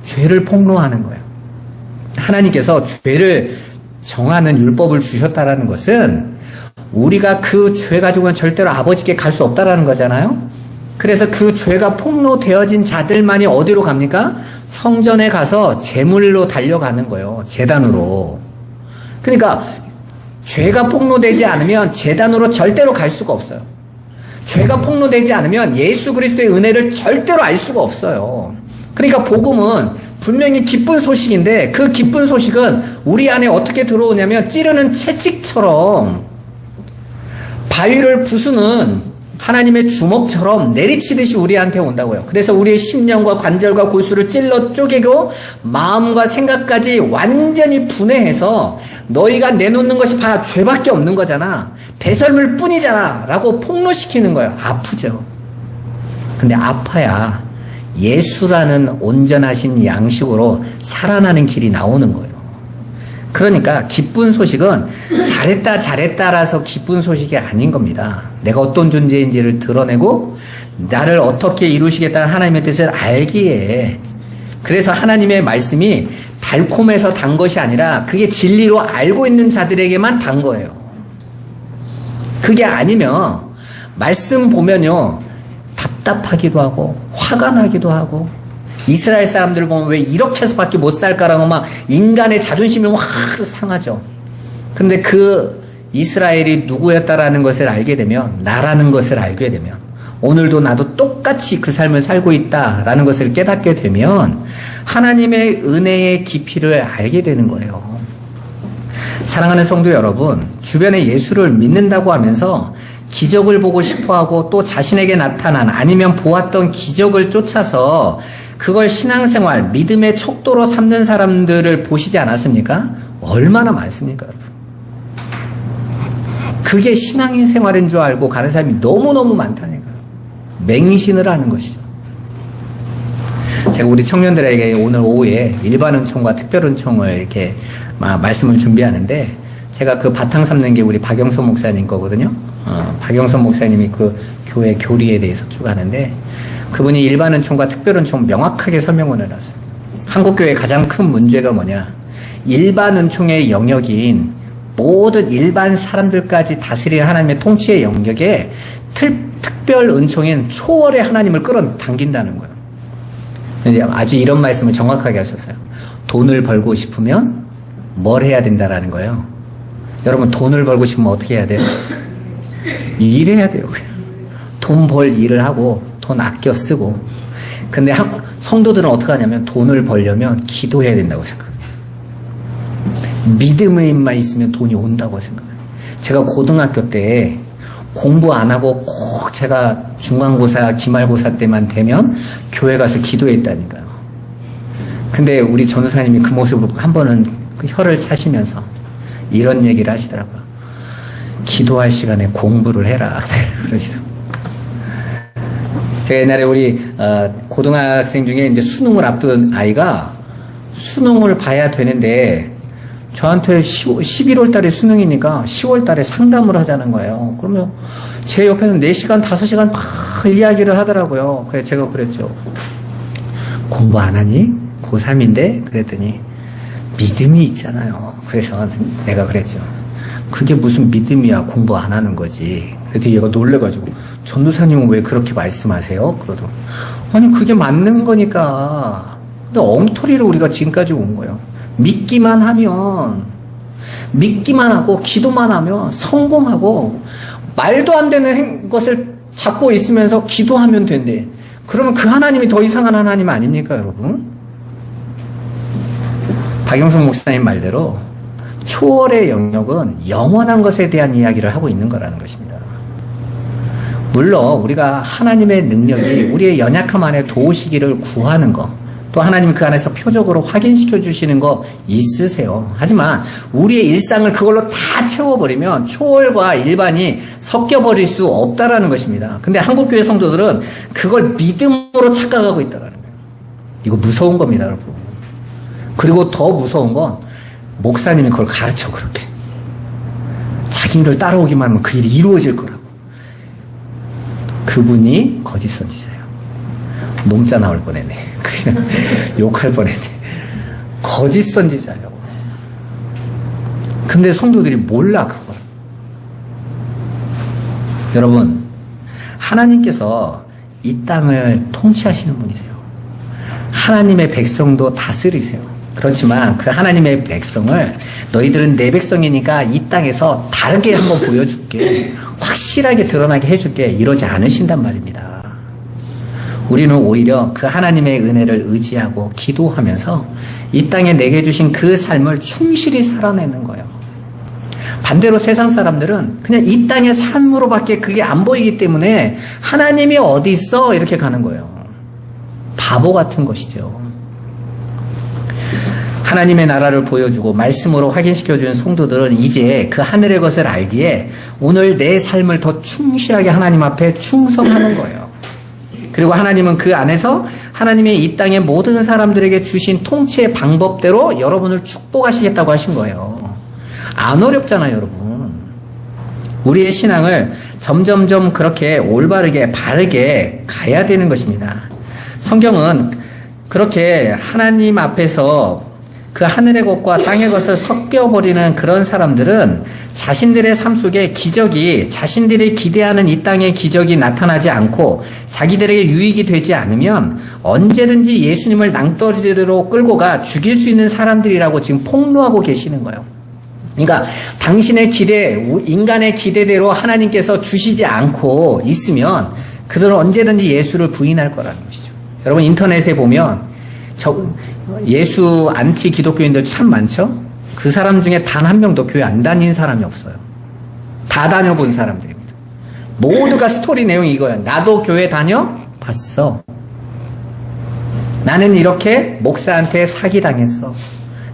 죄를 폭로하는 거예요. 하나님께서 죄를 정하는 율법을 주셨다라는 것은 우리가 그 죄 가지고는 절대로 아버지께 갈 수 없다라는 거잖아요. 그래서 그 죄가 폭로되어진 자들만이 어디로 갑니까? 성전에 가서 제물로 달려가는 거예요. 제단으로. 그러니까 죄가 폭로되지 않으면 제단으로 절대로 갈 수가 없어요. 죄가 폭로되지 않으면 예수 그리스도의 은혜를 절대로 알 수가 없어요. 그러니까 복음은 분명히 기쁜 소식인데 그 기쁜 소식은 우리 안에 어떻게 들어오냐면 찌르는 채찍처럼, 바위를 부수는 하나님의 주먹처럼 내리치듯이 우리한테 온다고요. 그래서 우리의 심령과 관절과 골수를 찔러 쪼개고 마음과 생각까지 완전히 분해해서 너희가 내놓는 것이 다 죄밖에 없는 거잖아, 배설물 뿐이잖아 라고 폭로시키는 거예요. 아프죠. 근데 아파야 예수라는 온전하신 양식으로 살아나는 길이 나오는 거예요. 그러니까 기쁜 소식은 잘했다라서 기쁜 소식이 아닌 겁니다. 내가 어떤 존재인지를 드러내고 나를 어떻게 이루시겠다는 하나님의 뜻을 알기에, 그래서 하나님의 말씀이 달콤해서 단 것이 아니라 그게 진리로 알고 있는 자들에게만 단 거예요. 그게 아니면 말씀 보면요 답답하기도 하고 화가 나기도 하고, 이스라엘 사람들을 보면 왜 이렇게 해서밖에 못 살까라고 막 인간의 자존심이 확 상하죠. 근데 그 이스라엘이 누구였다라는 것을 알게 되면, 나라는 것을 알게 되면, 오늘도 나도 똑같이 그 삶을 살고 있다라는 것을 깨닫게 되면 하나님의 은혜의 깊이를 알게 되는 거예요. 사랑하는 성도 여러분, 주변에 예수를 믿는다고 하면서 기적을 보고 싶어하고 또 자신에게 나타난 아니면 보았던 기적을 쫓아서 그걸 신앙생활, 믿음의 척도로 삼는 사람들을 보시지 않았습니까? 얼마나 많습니까, 여러분? 그게 신앙생활인 줄 알고 가는 사람이 너무너무 많다니까요. 맹신을 하는 것이죠. 제가 우리 청년들에게 오늘 오후에 일반은총과 특별은총을 이렇게 말씀을 준비하는데, 제가 그 바탕 삼는 게 우리 박영선 목사님 거거든요. 박영선 목사님이 그 교회 교리에 대해서 쭉 하는데, 그분이 일반은총과 특별은총 명확하게 설명을 해놨어요. 한국교회의 가장 큰 문제가 뭐냐, 일반은총의 영역인 모든 일반 사람들까지 다스리는 하나님의 통치의 영역에 특별은총인 초월의 하나님을 끌어당긴다는 거예요. 아주 이런 말씀을 정확하게 하셨어요. 돈을 벌고 싶으면 뭘 해야 된다라는 거예요. 여러분 돈을 벌고 싶으면 어떻게 해야 돼요? 일해야 돼요. 돈 벌 일을 하고 돈 아껴 쓰고. 근데 성도들은 어떻게 하냐면 돈을 벌려면 기도해야 된다고 생각해요. 믿음의 힘만 있으면 돈이 온다고 생각해요. 제가 고등학교 때 공부 안 하고 꼭 제가 중간고사, 기말고사 때만 되면 교회 가서 기도했다니까요. 근데 우리 전도사님이 그 모습을 보고 한 번은 그 혀를 차시면서 이런 얘기를 하시더라고요. 기도할 시간에 공부를 해라. 그러시더라고요. 제가 옛날에 우리 고등학생 중에 이제 수능을 앞둔 아이가 수능을 봐야 되는데 저한테 11월 달에 수능이니까 10월 달에 상담을 하자는 거예요. 그러면 제 옆에서 4시간, 5시간 막 이야기를 하더라고요. 그래서 제가 그랬죠. 공부 안 하니? 고3인데? 그랬더니 믿음이 있잖아요. 그래서 내가 그랬죠. 그게 무슨 믿음이야, 공부 안 하는 거지. 그래도 얘가 놀래가지고 전도사님은 왜 그렇게 말씀하세요? 그러더라고요. 아니 그게 맞는 거니까. 근데 엉터리로 우리가 지금까지 온 거예요. 믿기만 하고 기도만 하면 성공하고, 말도 안 되는 것을 잡고 있으면서 기도하면 된대. 그러면 그 하나님이 더 이상한 하나님 아닙니까, 여러분? 박영선 목사님 말대로 초월의 영역은 영원한 것에 대한 이야기를 하고 있는 거라는 것입니다. 물론 우리가 하나님의 능력이 우리의 연약함 안에 도우시기를 구하는 것, 또 하나님 그 안에서 표적으로 확인시켜 주시는 거 있으세요. 하지만 우리의 일상을 그걸로 다 채워버리면 초월과 일반이 섞여버릴 수 없다라는 것입니다. 근데 한국교회 성도들은 그걸 믿음으로 착각하고 있다라는 거예요. 이거 무서운 겁니다, 여러분. 그리고 더 무서운 건 목사님이 그걸 가르쳐, 그렇게. 자기를 따라오기만 하면 그 일이 이루어질 거라고. 그분이 거짓 선지자예요. 몸자 나올 뻔했네. 그냥 욕할 뻔했네. 거짓 선지자예요. 근데 성도들이 몰라, 그걸. 여러분, 하나님께서 이 땅을 통치하시는 분이세요. 하나님의 백성도 다스리세요. 그렇지만 그 하나님의 백성을 너희들은 내 백성이니까 이 땅에서 다르게 한번 보여줄게, 확실하게 드러나게 해줄게, 이러지 않으신단 말입니다. 우리는 오히려 그 하나님의 은혜를 의지하고 기도하면서 이 땅에 내게 주신 그 삶을 충실히 살아내는 거예요. 반대로 세상 사람들은 그냥 이 땅의 삶으로밖에 그게 안 보이기 때문에 하나님이 어디 있어? 이렇게 가는 거예요. 바보 같은 것이죠. 하나님의 나라를 보여주고 말씀으로 확인시켜주는 성도들은 이제 그 하늘의 것을 알기에 오늘 내 삶을 더 충실하게 하나님 앞에 충성하는 거예요. 그리고 하나님은 그 안에서 하나님의 이 땅의 모든 사람들에게 주신 통치의 방법대로 여러분을 축복하시겠다고 하신 거예요. 안 어렵잖아요, 여러분. 우리의 신앙을 점점점 그렇게 올바르게 바르게 가야 되는 것입니다. 성경은 그렇게 하나님 앞에서 그 하늘의 것과 땅의 것을 섞여버리는 그런 사람들은 자신들의 삶 속에 기적이, 자신들이 기대하는 이 땅의 기적이 나타나지 않고 자기들에게 유익이 되지 않으면 언제든지 예수님을 낭떠러지로 끌고 가 죽일 수 있는 사람들이라고 지금 폭로하고 계시는 거예요. 그러니까 당신의 기대, 인간의 기대대로 하나님께서 주시지 않고 있으면 그들은 언제든지 예수를 부인할 거라는 것이죠. 여러분, 인터넷에 보면 예수 안티 기독교인들 참 많죠? 그 사람 중에 단 한 명도 교회 안 다닌 사람이 없어요. 다 다녀본 사람들입니다. 모두가 스토리 내용이 이거야. 나도 교회 다녀봤어. 나는 이렇게 목사한테 사기당했어.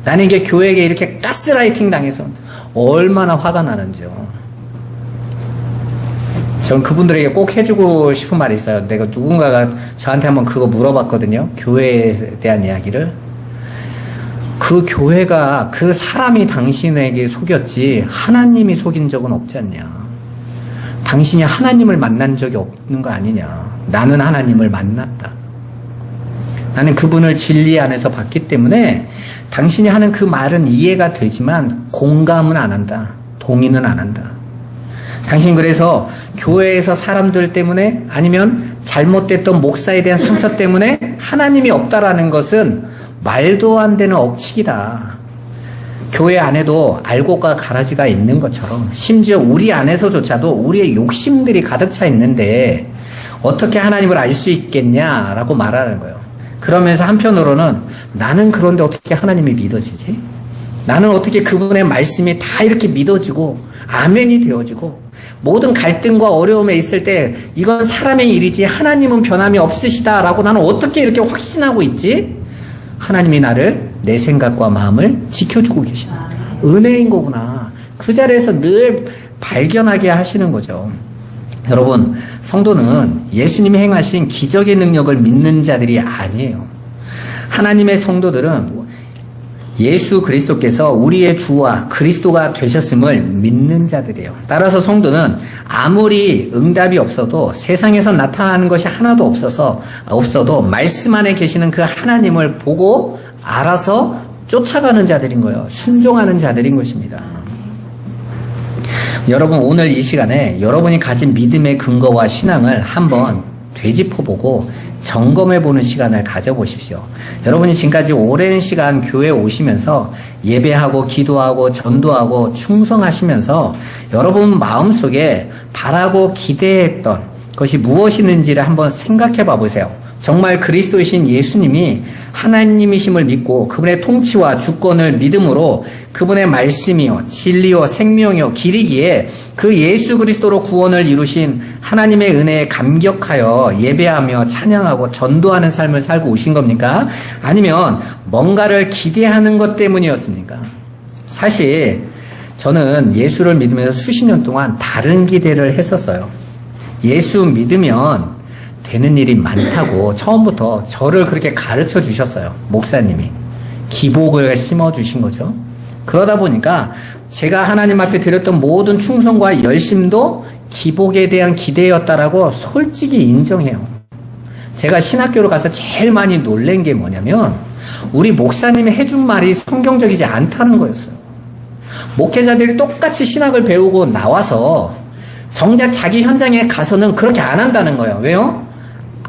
나는 이게 교회에 이렇게 가스라이팅 당해서 얼마나 화가 나는지요. 저는 그분들에게 꼭 해주고 싶은 말이 있어요. 내가 누군가가 저한테 한번 그거 물어봤거든요. 교회에 대한 이야기를. 그 교회가 그 사람이 당신에게 속였지 하나님이 속인 적은 없지 않냐. 당신이 하나님을 만난 적이 없는 거 아니냐. 나는 하나님을 만났다. 나는 그분을 진리 안에서 봤기 때문에 당신이 하는 그 말은 이해가 되지만 공감은 안 한다. 동의는 안 한다. 당신 그래서 교회에서 사람들 때문에 아니면 잘못됐던 목사에 대한 상처 때문에 하나님이 없다라는 것은 말도 안 되는 억측이다. 교회 안에도 알곡과 가라지가 있는 것처럼 심지어 우리 안에서조차도 우리의 욕심들이 가득 차 있는데 어떻게 하나님을 알 수 있겠냐라고 말하는 거예요. 그러면서 한편으로는 나는 그런데 어떻게 하나님이 믿어지지? 나는 어떻게 그분의 말씀이 다 이렇게 믿어지고 아멘이 되어지고 모든 갈등과 어려움에 있을 때 이건 사람의 일이지 하나님은 변함이 없으시다라고 나는 어떻게 이렇게 확신하고 있지? 하나님이 나를, 내 생각과 마음을 지켜주고 계시는 은혜인 거구나. 그 자리에서 늘 발견하게 하시는 거죠. 여러분, 성도는 예수님이 행하신 기적의 능력을 믿는 자들이 아니에요. 하나님의 성도들은 예수 그리스도께서 우리의 주와 그리스도가 되셨음을 믿는 자들이에요. 따라서 성도는 아무리 응답이 없어도 세상에서 나타나는 것이 하나도 없어도 말씀 안에 계시는 그 하나님을 보고 알아서 쫓아가는 자들인 거예요. 순종하는 자들인 것입니다. 여러분, 오늘 이 시간에 여러분이 가진 믿음의 근거와 신앙을 한번 되짚어보고 점검해보는 시간을 가져보십시오. 여러분이 지금까지 오랜 시간 교회에 오시면서 예배하고 기도하고 전도하고 충성하시면서 여러분 마음속에 바라고 기대했던 것이 무엇이는지를 한번 생각해 봐보세요. 정말 그리스도이신 예수님이 하나님이심을 믿고 그분의 통치와 주권을 믿음으로 그분의 말씀이요 진리요 생명이요 길이기에 그 예수 그리스도로 구원을 이루신 하나님의 은혜에 감격하여 예배하며 찬양하고 전도하는 삶을 살고 오신 겁니까? 아니면 뭔가를 기대하는 것 때문이었습니까? 사실 저는 예수를 믿으면서 수십 년 동안 다른 기대를 했었어요. 예수 믿으면 되는 일이 많다고 처음부터 저를 그렇게 가르쳐 주셨어요. 목사님이. 기복을 심어 주신 거죠. 그러다 보니까 제가 하나님 앞에 드렸던 모든 충성과 열심도 기복에 대한 기대였다라고 솔직히 인정해요. 제가 신학교로 가서 제일 많이 놀란 게 뭐냐면 우리 목사님이 해준 말이 성경적이지 않다는 거였어요. 목회자들이 똑같이 신학을 배우고 나와서 정작 자기 현장에 가서는 그렇게 안 한다는 거예요. 왜요?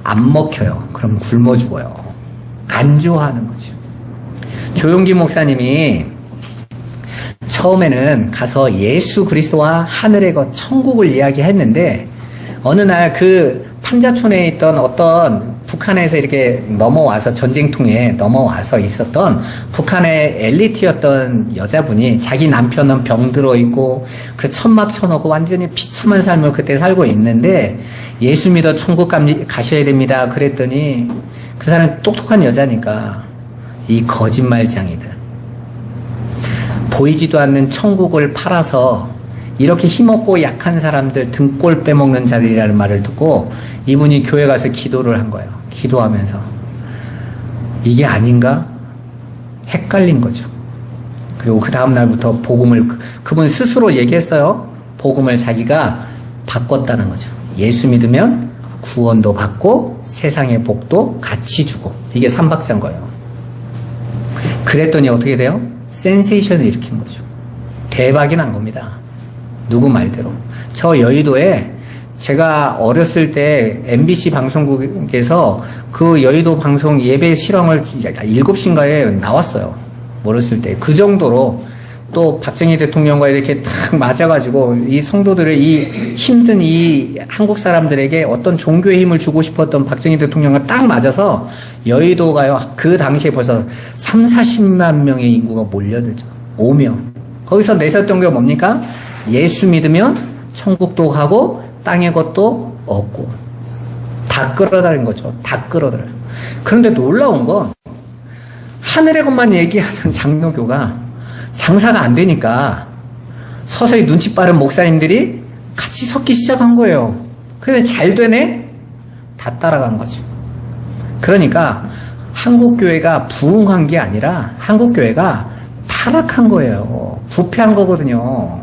안 먹혀요. 그럼 굶어 죽어요. 안 좋아하는 거죠. 조용기 목사님이 처음에는 가서 예수 그리스도와 하늘의 것 천국을 이야기했는데 어느 날 그 판자촌에 있던 어떤 북한에서 이렇게 넘어와서 전쟁통에 넘어와서 있었던 북한의 엘리트였던 여자분이 자기 남편은 병들어 있고 그 천막 쳐놓고 완전히 비참한 삶을 그때 살고 있는데 예수 믿어 천국 가셔야 됩니다. 그랬더니 그 사람 똑똑한 여자니까 이 거짓말쟁이들 보이지도 않는 천국을 팔아서 이렇게 힘없고 약한 사람들 등골 빼먹는 자들이라는 말을 듣고 이분이 교회 가서 기도를 한 거예요. 기도하면서 이게 아닌가? 헷갈린 거죠. 그리고 그 다음 날부터 복음을 그분 스스로 얘기했어요. 복음을 자기가 바꿨다는 거죠. 예수 믿으면 구원도 받고 세상의 복도 같이 주고 이게 삼박자인 거예요. 그랬더니 어떻게 돼요? 센세이션을 일으킨 거죠. 대박이 난 겁니다. 누구 말대로. 저 여의도에 제가 어렸을 때 MBC 방송국에서 그 여의도 방송 예배 실황을 7시인가에 나왔어요. 어렸을 때. 그 정도로 또 박정희 대통령과 이렇게 탁 맞아가지고 이 성도들의 이 힘든 이 한국 사람들에게 어떤 종교의 힘을 주고 싶었던 박정희 대통령과 딱 맞아서 여의도가요. 그 당시에 벌써 30-40만 명의 인구가 몰려들죠. 오면. 거기서 내셨던 게 뭡니까? 예수 믿으면 천국도 가고 땅의 것도 얻고 다 끌어다닌 거죠. 다 끌어들여요. 그런데 놀라운 건 하늘의 것만 얘기하는 장로교가 장사가 안 되니까 서서히 눈치 빠른 목사님들이 같이 섞기 시작한 거예요. 근데 잘 되네? 다 따라간 거죠. 그러니까 한국교회가 부흥한 게 아니라 한국교회가 타락한 거예요. 부패한 거거든요.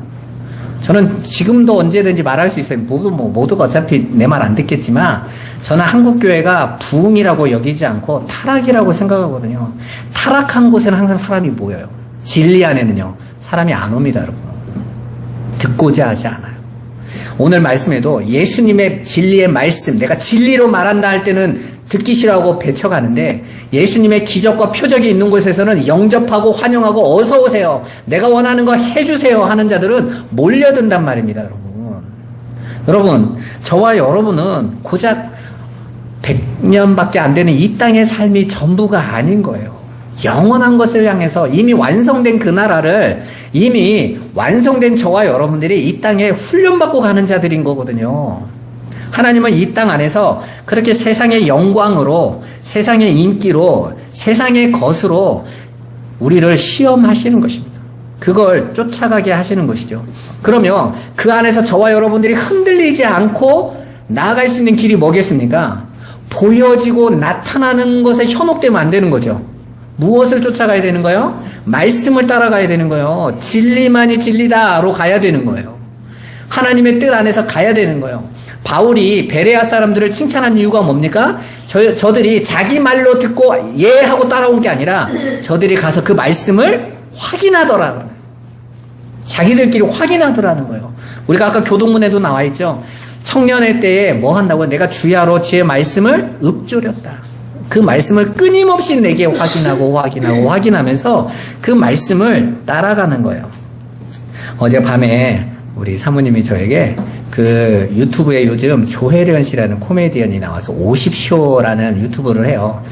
저는 지금도 언제든지 말할 수 있어요. 모두가 어차피 내 말 안 듣겠지만 저는 한국교회가 부흥이라고 여기지 않고 타락이라고 생각하거든요. 타락한 곳에는 항상 사람이 모여요. 진리 안에는요. 사람이 안 옵니다, 여러분. 듣고자 하지 않아요. 오늘 말씀에도 예수님의 진리의 말씀, 내가 진리로 말한다 할 때는 듣기 싫어하고 배쳐가는데 예수님의 기적과 표적이 있는 곳에서는 영접하고 환영하고 어서 오세요. 내가 원하는 거 해주세요 하는 자들은 몰려든단 말입니다, 여러분. 여러분, 저와 여러분은 고작 100년밖에 안 되는 이 땅의 삶이 전부가 아닌 거예요. 영원한 것을 향해서 이미 완성된 그 나라를 이미 완성된 저와 여러분들이 이 땅에 훈련받고 가는 자들인 거거든요. 하나님은 이 땅 안에서 그렇게 세상의 영광으로, 세상의 인기로, 세상의 것으로 우리를 시험하시는 것입니다. 그걸 쫓아가게 하시는 것이죠. 그러면 그 안에서 저와 여러분들이 흔들리지 않고 나아갈 수 있는 길이 뭐겠습니까? 보여지고 나타나는 것에 현혹되면 안 되는 거죠. 무엇을 쫓아가야 되는 거예요? 말씀을 따라가야 되는 거예요. 진리만이 진리다로 가야 되는 거예요. 하나님의 뜻 안에서 가야 되는 거예요. 바울이 베레아 사람들을 칭찬한 이유가 뭡니까? 저들이 자기 말로 듣고 예 하고 따라온 게 아니라 저들이 가서 그 말씀을 확인하더라. 자기들끼리 확인하더라는 거예요. 우리가 아까 교동문에도 나와 있죠. 청년의 때에 뭐 한다고? 내가 주야로 주의 말씀을 읊조렸다. 그 말씀을 끊임없이 내게 확인하면서 그 말씀을 따라가는 거예요. 어젯밤에 우리 사모님이 저에게 그 유튜브에 요즘 조혜련 씨라는 코미디언이 나와서 50쇼라는 유튜브를 해요.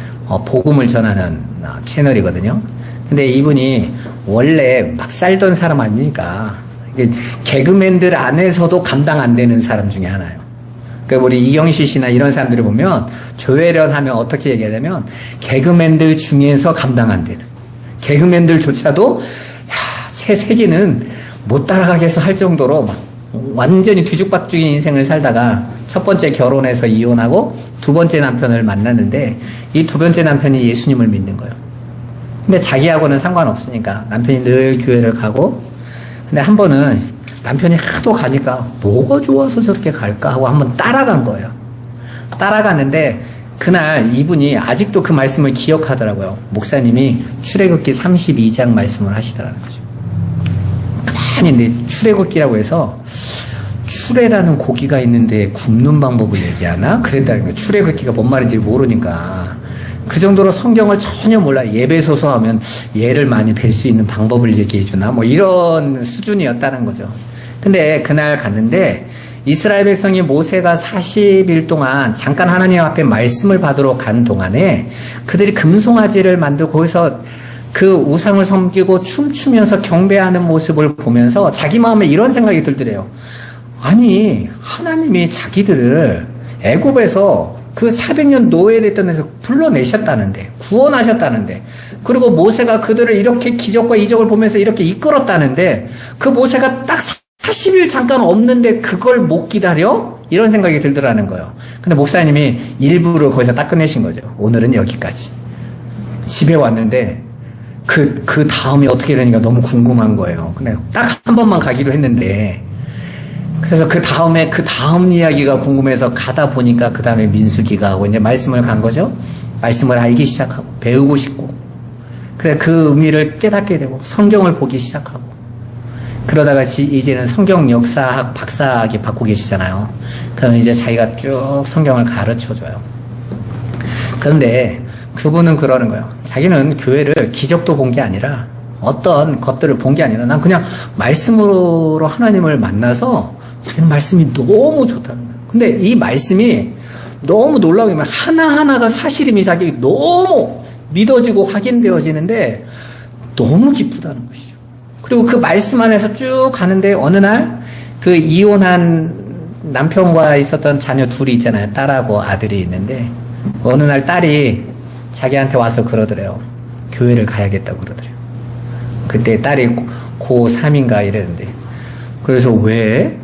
복음을 전하는 채널이거든요. 근데 이분이 원래 막 살던 사람 아니니까 이게 개그맨들 안에서도 감당 안 되는 사람 중에 하나예요. 그러니까 우리 이경실 씨나 이런 사람들을 보면 조혜련 하면 어떻게 얘기하냐면 개그맨들 중에서 감당 안 되는 개그맨들조차도 제 세계는 못 따라가겠어 할 정도로 막 완전히 뒤죽박죽인 인생을 살다가 첫 번째 결혼해서 이혼하고 두 번째 남편을 만났는데 이 두 번째 남편이 예수님을 믿는 거예요. 근데 자기하고는 상관없으니까 남편이 늘 교회를 가고 근데 한 번은 남편이 하도 가니까 뭐가 좋아서 저렇게 갈까 하고 한번 따라간 거예요. 따라갔는데 그날 이분이 아직도 그 말씀을 기억하더라고요. 목사님이 출애굽기 32장 말씀을 하시더라는 거죠. 가만히 있는데 출애굽기라고 해서 출애라는 고기가 있는데 굽는 방법을 얘기하나? 그랬다는 거예요. 출애굽기가 뭔 말인지 모르니까. 그 정도로 성경을 전혀 몰라. 예배소서 하면 예를 많이 뵐 수 있는 방법을 얘기해 주나? 뭐 이런 수준이었다는 거죠. 근데 그날 갔는데 이스라엘 백성이 모세가 40일 동안 잠깐 하나님 앞에 말씀을 받으러 간 동안에 그들이 금송아지를 만들고 거기서 그 우상을 섬기고 춤추면서 경배하는 모습을 보면서 자기 마음에 이런 생각이 들더래요. 아니 하나님이 자기들을 애굽에서 그 400년 노예됐던 데서 불러내셨다는데 구원하셨다는데 그리고 모세가 그들을 이렇게 기적과 이적을 보면서 이렇게 이끌었다는데 그 모세가 딱 40일 잠깐 없는데 그걸 못 기다려? 이런 생각이 들더라는 거예요. 근데 목사님이 일부러 거기서 딱 끝내신 거죠. 오늘은 여기까지. 집에 왔는데 그 다음이 어떻게 되는가 너무 궁금한 거예요. 근데 딱 한 번만 가기로 했는데 그래서 그 다음 이야기가 궁금해서 가다 보니까 그 다음에 민수기가 하고 이제 말씀을 간 거죠. 말씀을 알기 시작하고 배우고 싶고 그래 그 의미를 깨닫게 되고 성경을 보기 시작하고 그러다가 이제는 성경 역사학 박사학위 받고 계시잖아요. 그럼 이제 자기가 쭉 성경을 가르쳐 줘요. 그런데 그분은 그러는 거예요. 자기는 교회를 기적도 본 게 아니라 어떤 것들을 본 게 아니라 난 그냥 말씀으로 하나님을 만나서 자기는 말씀이 너무 좋다는 거예요. 근데 이 말씀이 너무 놀라운 게 하나하나가 사실임이 자기 너무 믿어지고 확인되어지는데 너무 기쁘다는 것이죠. 그리고 그 말씀 안에서 쭉 가는데 어느 날 그 이혼한 남편과 있었던 자녀 둘이 있잖아요. 딸하고 아들이 있는데 어느 날 딸이 자기한테 와서 그러더래요. 교회를 가야겠다고 그러더래요. 그때 딸이 고3인가 이랬는데 그래서 왜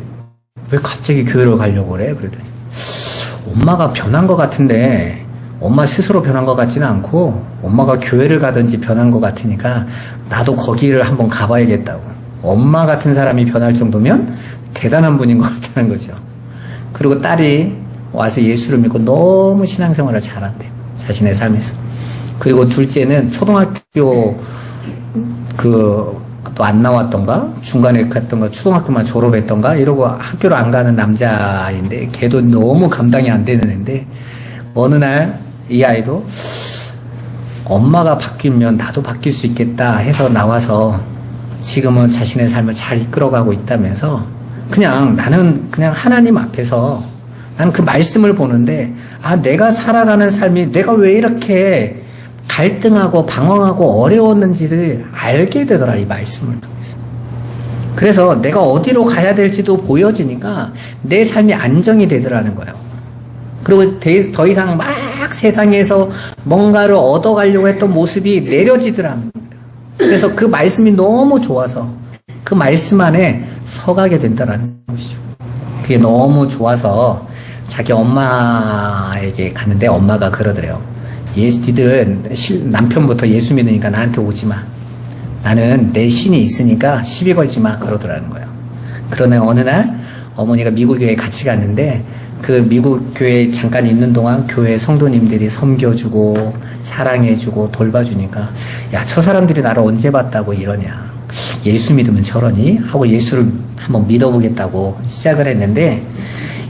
갑자기 교회를 가려고 그래? 그러더니 엄마가 변한 것 같은데 엄마 스스로 변한 것 같지는 않고 엄마가 교회를 가든지 변한 것 같으니까 나도 거기를 한번 가봐야겠다고. 엄마 같은 사람이 변할 정도면 대단한 분인 것 같다는 거죠. 그리고 딸이 와서 예수를 믿고 너무 신앙생활을 잘한대요. 자신의 삶에서. 그리고 둘째는 초등학교 또 안 나왔던가 중간에 갔던가 초등학교만 졸업했던가 이러고 학교를 안 가는 남자인데 걔도 너무 감당이 안 되는 애인데 어느 날 이 아이도 엄마가 바뀌면 나도 바뀔 수 있겠다 해서 나와서 지금은 자신의 삶을 잘 이끌어가고 있다면서 나는 그냥 하나님 앞에서 나는 그 말씀을 보는데 내가 살아가는 삶이 내가 왜 이렇게 갈등하고 방황하고 어려웠는지를 알게 되더라 이 말씀을 통해서. 그래서 내가 어디로 가야 될지도 보여지니까 내 삶이 안정이 되더라는 거예요. 그리고 더 이상 막 세상에서 뭔가를 얻어가려고 했던 모습이 내려지더라. 그래서 그 말씀이 너무 좋아서 그 말씀 안에 서가게 된다는 것이죠. 그게 너무 좋아서 자기 엄마에게 갔는데 엄마가 그러더래요. 니들 남편부터 예수 믿으니까 나한테 오지 마. 나는 내 신이 있으니까 시비 걸지 마. 그러더라는 거예요. 그러는 어느 날 어머니가 미국 교회에 같이 갔는데 그 미국 교회에 잠깐 있는 동안 교회 성도님들이 섬겨주고 사랑해주고 돌봐주니까 저 사람들이 나를 언제 봤다고 이러냐. 예수 믿으면 저러니? 하고 예수를 한번 믿어보겠다고 시작을 했는데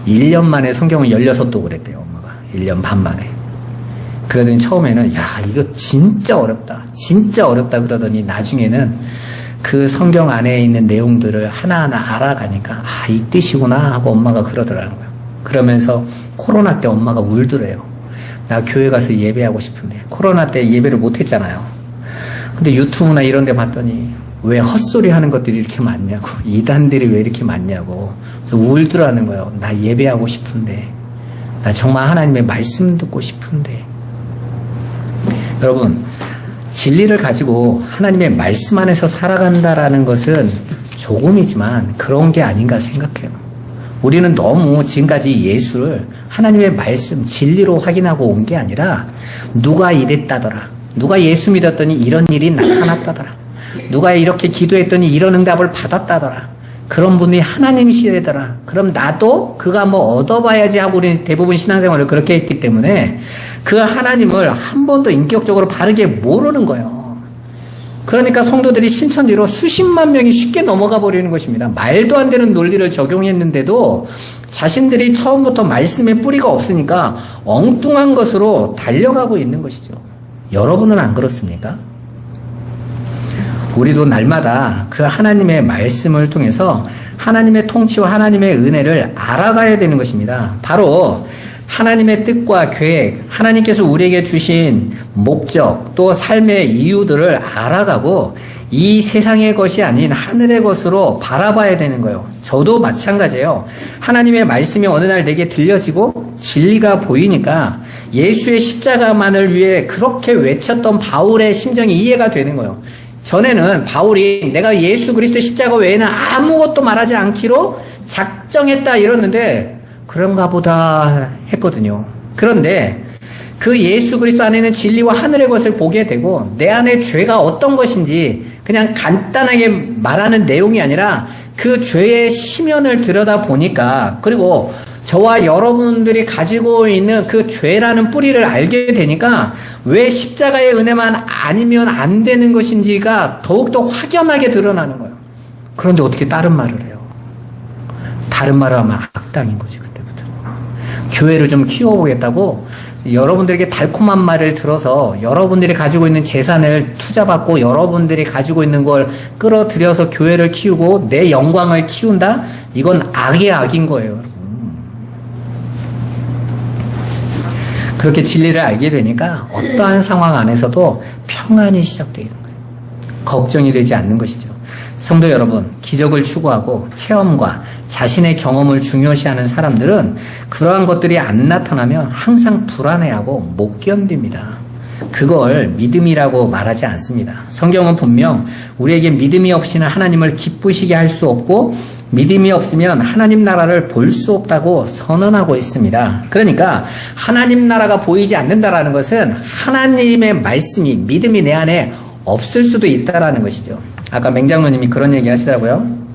1년 만에 성경을 16도 그랬대요. 엄마가. 1년 반 만에. 그러더니 처음에는 이거 진짜 어렵다 그러더니 나중에는 그 성경 안에 있는 내용들을 하나하나 알아가니까 이 뜻이구나 하고 엄마가 그러더라는 거예요. 그러면서 코로나 때 엄마가 울더래요. 나 교회 가서 예배하고 싶은데. 코로나 때 예배를 못 했잖아요. 근데 유튜브나 이런 데 봤더니 왜 헛소리 하는 것들이 이렇게 많냐고, 이단들이 왜 이렇게 많냐고. 그래서 울더라는 거예요. 나 예배하고 싶은데, 나 정말 하나님의 말씀 듣고 싶은데. 여러분, 진리를 가지고 하나님의 말씀 안에서 살아간다라는 것은 조금이지만 그런 게 아닌가 생각해요. 우리는 너무 지금까지 예수를 하나님의 말씀, 진리로 확인하고 온 게 아니라 누가 이랬다더라, 누가 예수 믿었더니 이런 일이 나타났다더라, 누가 이렇게 기도했더니 이런 응답을 받았다더라, 그런 분이 하나님이시더라, 그럼 나도 그가 뭐 얻어봐야지 하고 우리 대부분 신앙생활을 그렇게 했기 때문에 그 하나님을 한 번도 인격적으로 바르게 모르는 거예요. 그러니까 성도들이 신천지로 수십만 명이 쉽게 넘어가 버리는 것입니다. 말도 안 되는 논리를 적용했는데도 자신들이 처음부터 말씀의 뿌리가 없으니까 엉뚱한 것으로 달려가고 있는 것이죠. 여러분은 안 그렇습니까? 우리도 날마다 그 하나님의 말씀을 통해서 하나님의 통치와 하나님의 은혜를 알아가야 되는 것입니다. 바로 하나님의 뜻과 계획, 하나님께서 우리에게 주신 목적, 또 삶의 이유들을 알아가고 이 세상의 것이 아닌 하늘의 것으로 바라봐야 되는 거예요. 저도 마찬가지예요. 하나님의 말씀이 어느 날 내게 들려지고 진리가 보이니까 예수의 십자가만을 위해 그렇게 외쳤던 바울의 심정이 이해가 되는 거예요. 전에는 바울이 내가 예수 그리스도의 십자가 외에는 아무것도 말하지 않기로 작정했다 이랬는데 그런가 보다 했거든요. 그런데 그 예수 그리스도 안에는 진리와 하늘의 것을 보게 되고 내 안에 죄가 어떤 것인지 그냥 간단하게 말하는 내용이 아니라 그 죄의 심연을 들여다보니까, 그리고 저와 여러분들이 가지고 있는 그 죄라는 뿌리를 알게 되니까 왜 십자가의 은혜만 아니면 안 되는 것인지가 더욱더 확연하게 드러나는 거예요. 그런데 어떻게 다른 말을 해요? 다른 말을 하면 악당인 거지. 그때부터 교회를 좀 키워보겠다고 여러분들에게 달콤한 말을 들어서 여러분들이 가지고 있는 재산을 투자받고 여러분들이 가지고 있는 걸 끌어들여서 교회를 키우고 내 영광을 키운다? 이건 악의 악인 거예요. 그렇게 진리를 알게 되니까 어떠한 상황 안에서도 평안이 시작되는 거예요. 걱정이 되지 않는 것이죠. 성도 여러분, 기적을 추구하고 체험과 자신의 경험을 중요시하는 사람들은 그러한 것들이 안 나타나면 항상 불안해하고 못 견딥니다. 그걸 믿음이라고 말하지 않습니다. 성경은 분명 우리에게 믿음이 없이는 하나님을 기쁘시게 할 수 없고 믿음이 없으면 하나님 나라를 볼 수 없다고 선언하고 있습니다. 그러니까 하나님 나라가 보이지 않는다라는 것은 하나님의 말씀이, 믿음이 내 안에 없을 수도 있다라는 것이죠. 아까 맹장로님이 그런 얘기 하시더라고요.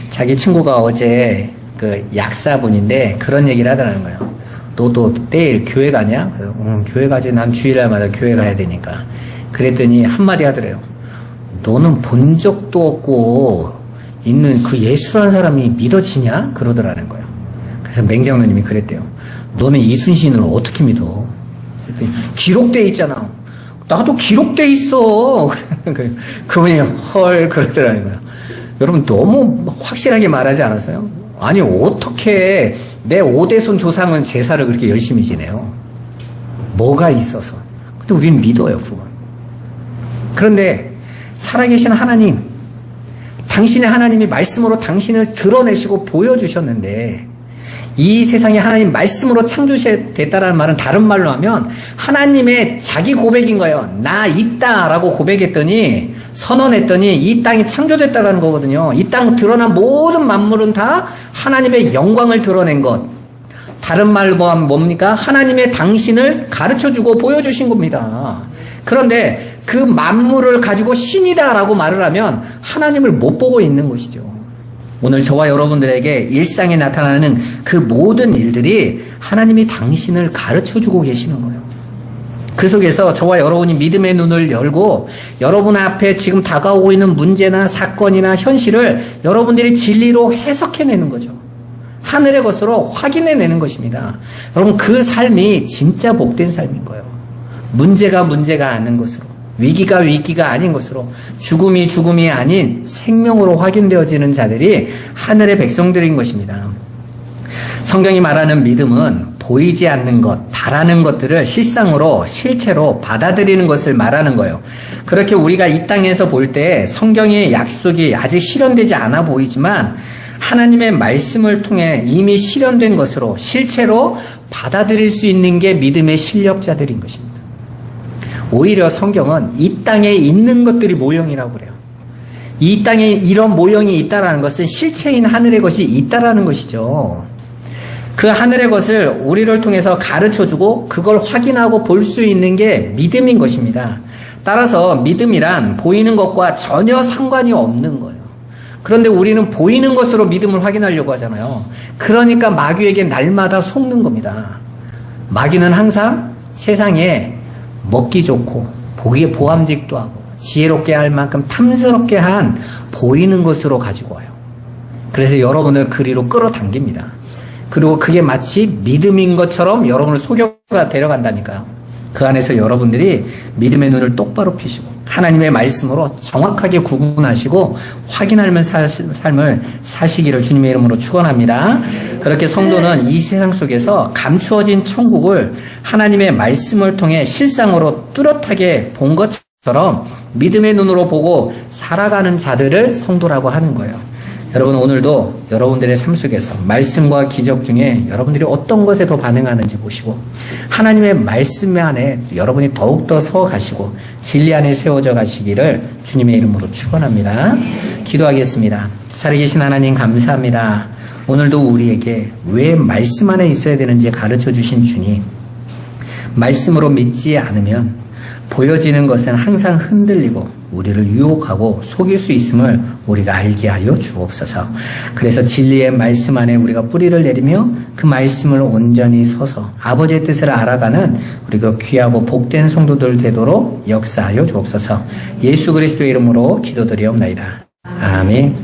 자기 친구가 어제 그 약사분인데 그런 얘기를 하더라는 거예요. 너도 내일 교회 가냐? 그래서 교회 가지. 난 주일날마다 교회 가야 되니까. 그랬더니 한마디 하더래요. 너는 본 적도 없고 있는 그 예수라는 사람이 믿어지냐? 그러더라는 거예요. 그래서 맹장로님이 그랬대요. 너는 이순신을 어떻게 믿어? 그랬더니 기록돼 있잖아. 나도 기록돼 있어. 그분이 헐 그러더라는 거예요. 여러분 너무 확실하게 말하지 않았어요? 아니 어떻게 내 오대손 조상은 제사를 그렇게 열심히 지내요? 뭐가 있어서? 근데 우리는 믿어요 그건. 그런데 살아계신 하나님, 당신의 하나님이 말씀으로 당신을 드러내시고 보여주셨는데 이 세상에 하나님 말씀으로 창조됐다라는 말은 다른 말로 하면 하나님의 자기 고백인 거예요. 나 있다라고 고백했더니 선언했더니 이 땅이 창조됐다라는 거거든요. 이 땅 드러난 모든 만물은 다 하나님의 영광을 드러낸 것. 다른 말로 하면 뭡니까? 하나님의 당신을 가르쳐주고 보여주신 겁니다. 그런데 그 만물을 가지고 신이다라고 말을 하면 하나님을 못 보고 있는 것이죠. 오늘 저와 여러분들에게 일상에 나타나는 그 모든 일들이 하나님이 당신을 가르쳐주고 계시는 거예요. 그 속에서 저와 여러분이 믿음의 눈을 열고 여러분 앞에 지금 다가오고 있는 문제나 사건이나 현실을 여러분들이 진리로 해석해내는 거죠. 하늘의 것으로 확인해내는 것입니다. 여러분 그 삶이 진짜 복된 삶인 거예요. 문제가 않는 것으로. 위기가 위기가 아닌 것으로, 죽음이 죽음이 아닌 생명으로 확인되어지는 자들이 하늘의 백성들인 것입니다. 성경이 말하는 믿음은 보이지 않는 것, 바라는 것들을 실상으로, 실체로 받아들이는 것을 말하는 거예요. 그렇게 우리가 이 땅에서 볼 때 성경의 약속이 아직 실현되지 않아 보이지만 하나님의 말씀을 통해 이미 실현된 것으로 실체로 받아들일 수 있는 게 믿음의 실력자들인 것입니다. 오히려 성경은 이 땅에 있는 것들이 모형이라고 그래요. 이 땅에 이런 모형이 있다라는 것은 실체인 하늘의 것이 있다라는 것이죠. 그 하늘의 것을 우리를 통해서 가르쳐주고 그걸 확인하고 볼 수 있는 게 믿음인 것입니다. 따라서 믿음이란 보이는 것과 전혀 상관이 없는 거예요. 그런데 우리는 보이는 것으로 믿음을 확인하려고 하잖아요. 그러니까 마귀에게 날마다 속는 겁니다. 마귀는 항상 세상에 먹기 좋고 보기에 보암직도 하고 지혜롭게 할 만큼 탐스럽게 한 보이는 것으로 가지고 와요. 그래서 여러분을 그리로 끌어당깁니다. 그리고 그게 마치 믿음인 것처럼 여러분을 속여가 데려간다니까요. 그 안에서 여러분들이 믿음의 눈을 똑바로 피시고 하나님의 말씀으로 정확하게 구분하시고 확인하면서 삶을 사시기를 주님의 이름으로 축원합니다. 그렇게 성도는 이 세상 속에서 감추어진 천국을 하나님의 말씀을 통해 실상으로 뚜렷하게 본 것처럼 믿음의 눈으로 보고 살아가는 자들을 성도라고 하는 거예요. 여러분, 오늘도 여러분들의 삶 속에서 말씀과 기적 중에 여러분들이 어떤 것에 더 반응하는지 보시고 하나님의 말씀 안에 여러분이 더욱더 서 가시고 진리 안에 세워져 가시기를 주님의 이름으로 축원합니다. 기도하겠습니다. 살아계신 하나님 감사합니다. 오늘도 우리에게 왜 말씀 안에 있어야 되는지 가르쳐 주신 주님, 말씀으로 믿지 않으면 보여지는 것은 항상 흔들리고 우리를 유혹하고 속일 수 있음을 우리가 알게 하여 주옵소서. 그래서 진리의 말씀 안에 우리가 뿌리를 내리며 그 말씀을 온전히 서서 아버지의 뜻을 알아가는 우리가 귀하고 복된 성도들 되도록 역사하여 주옵소서. 예수 그리스도의 이름으로 기도드리옵나이다. 아멘.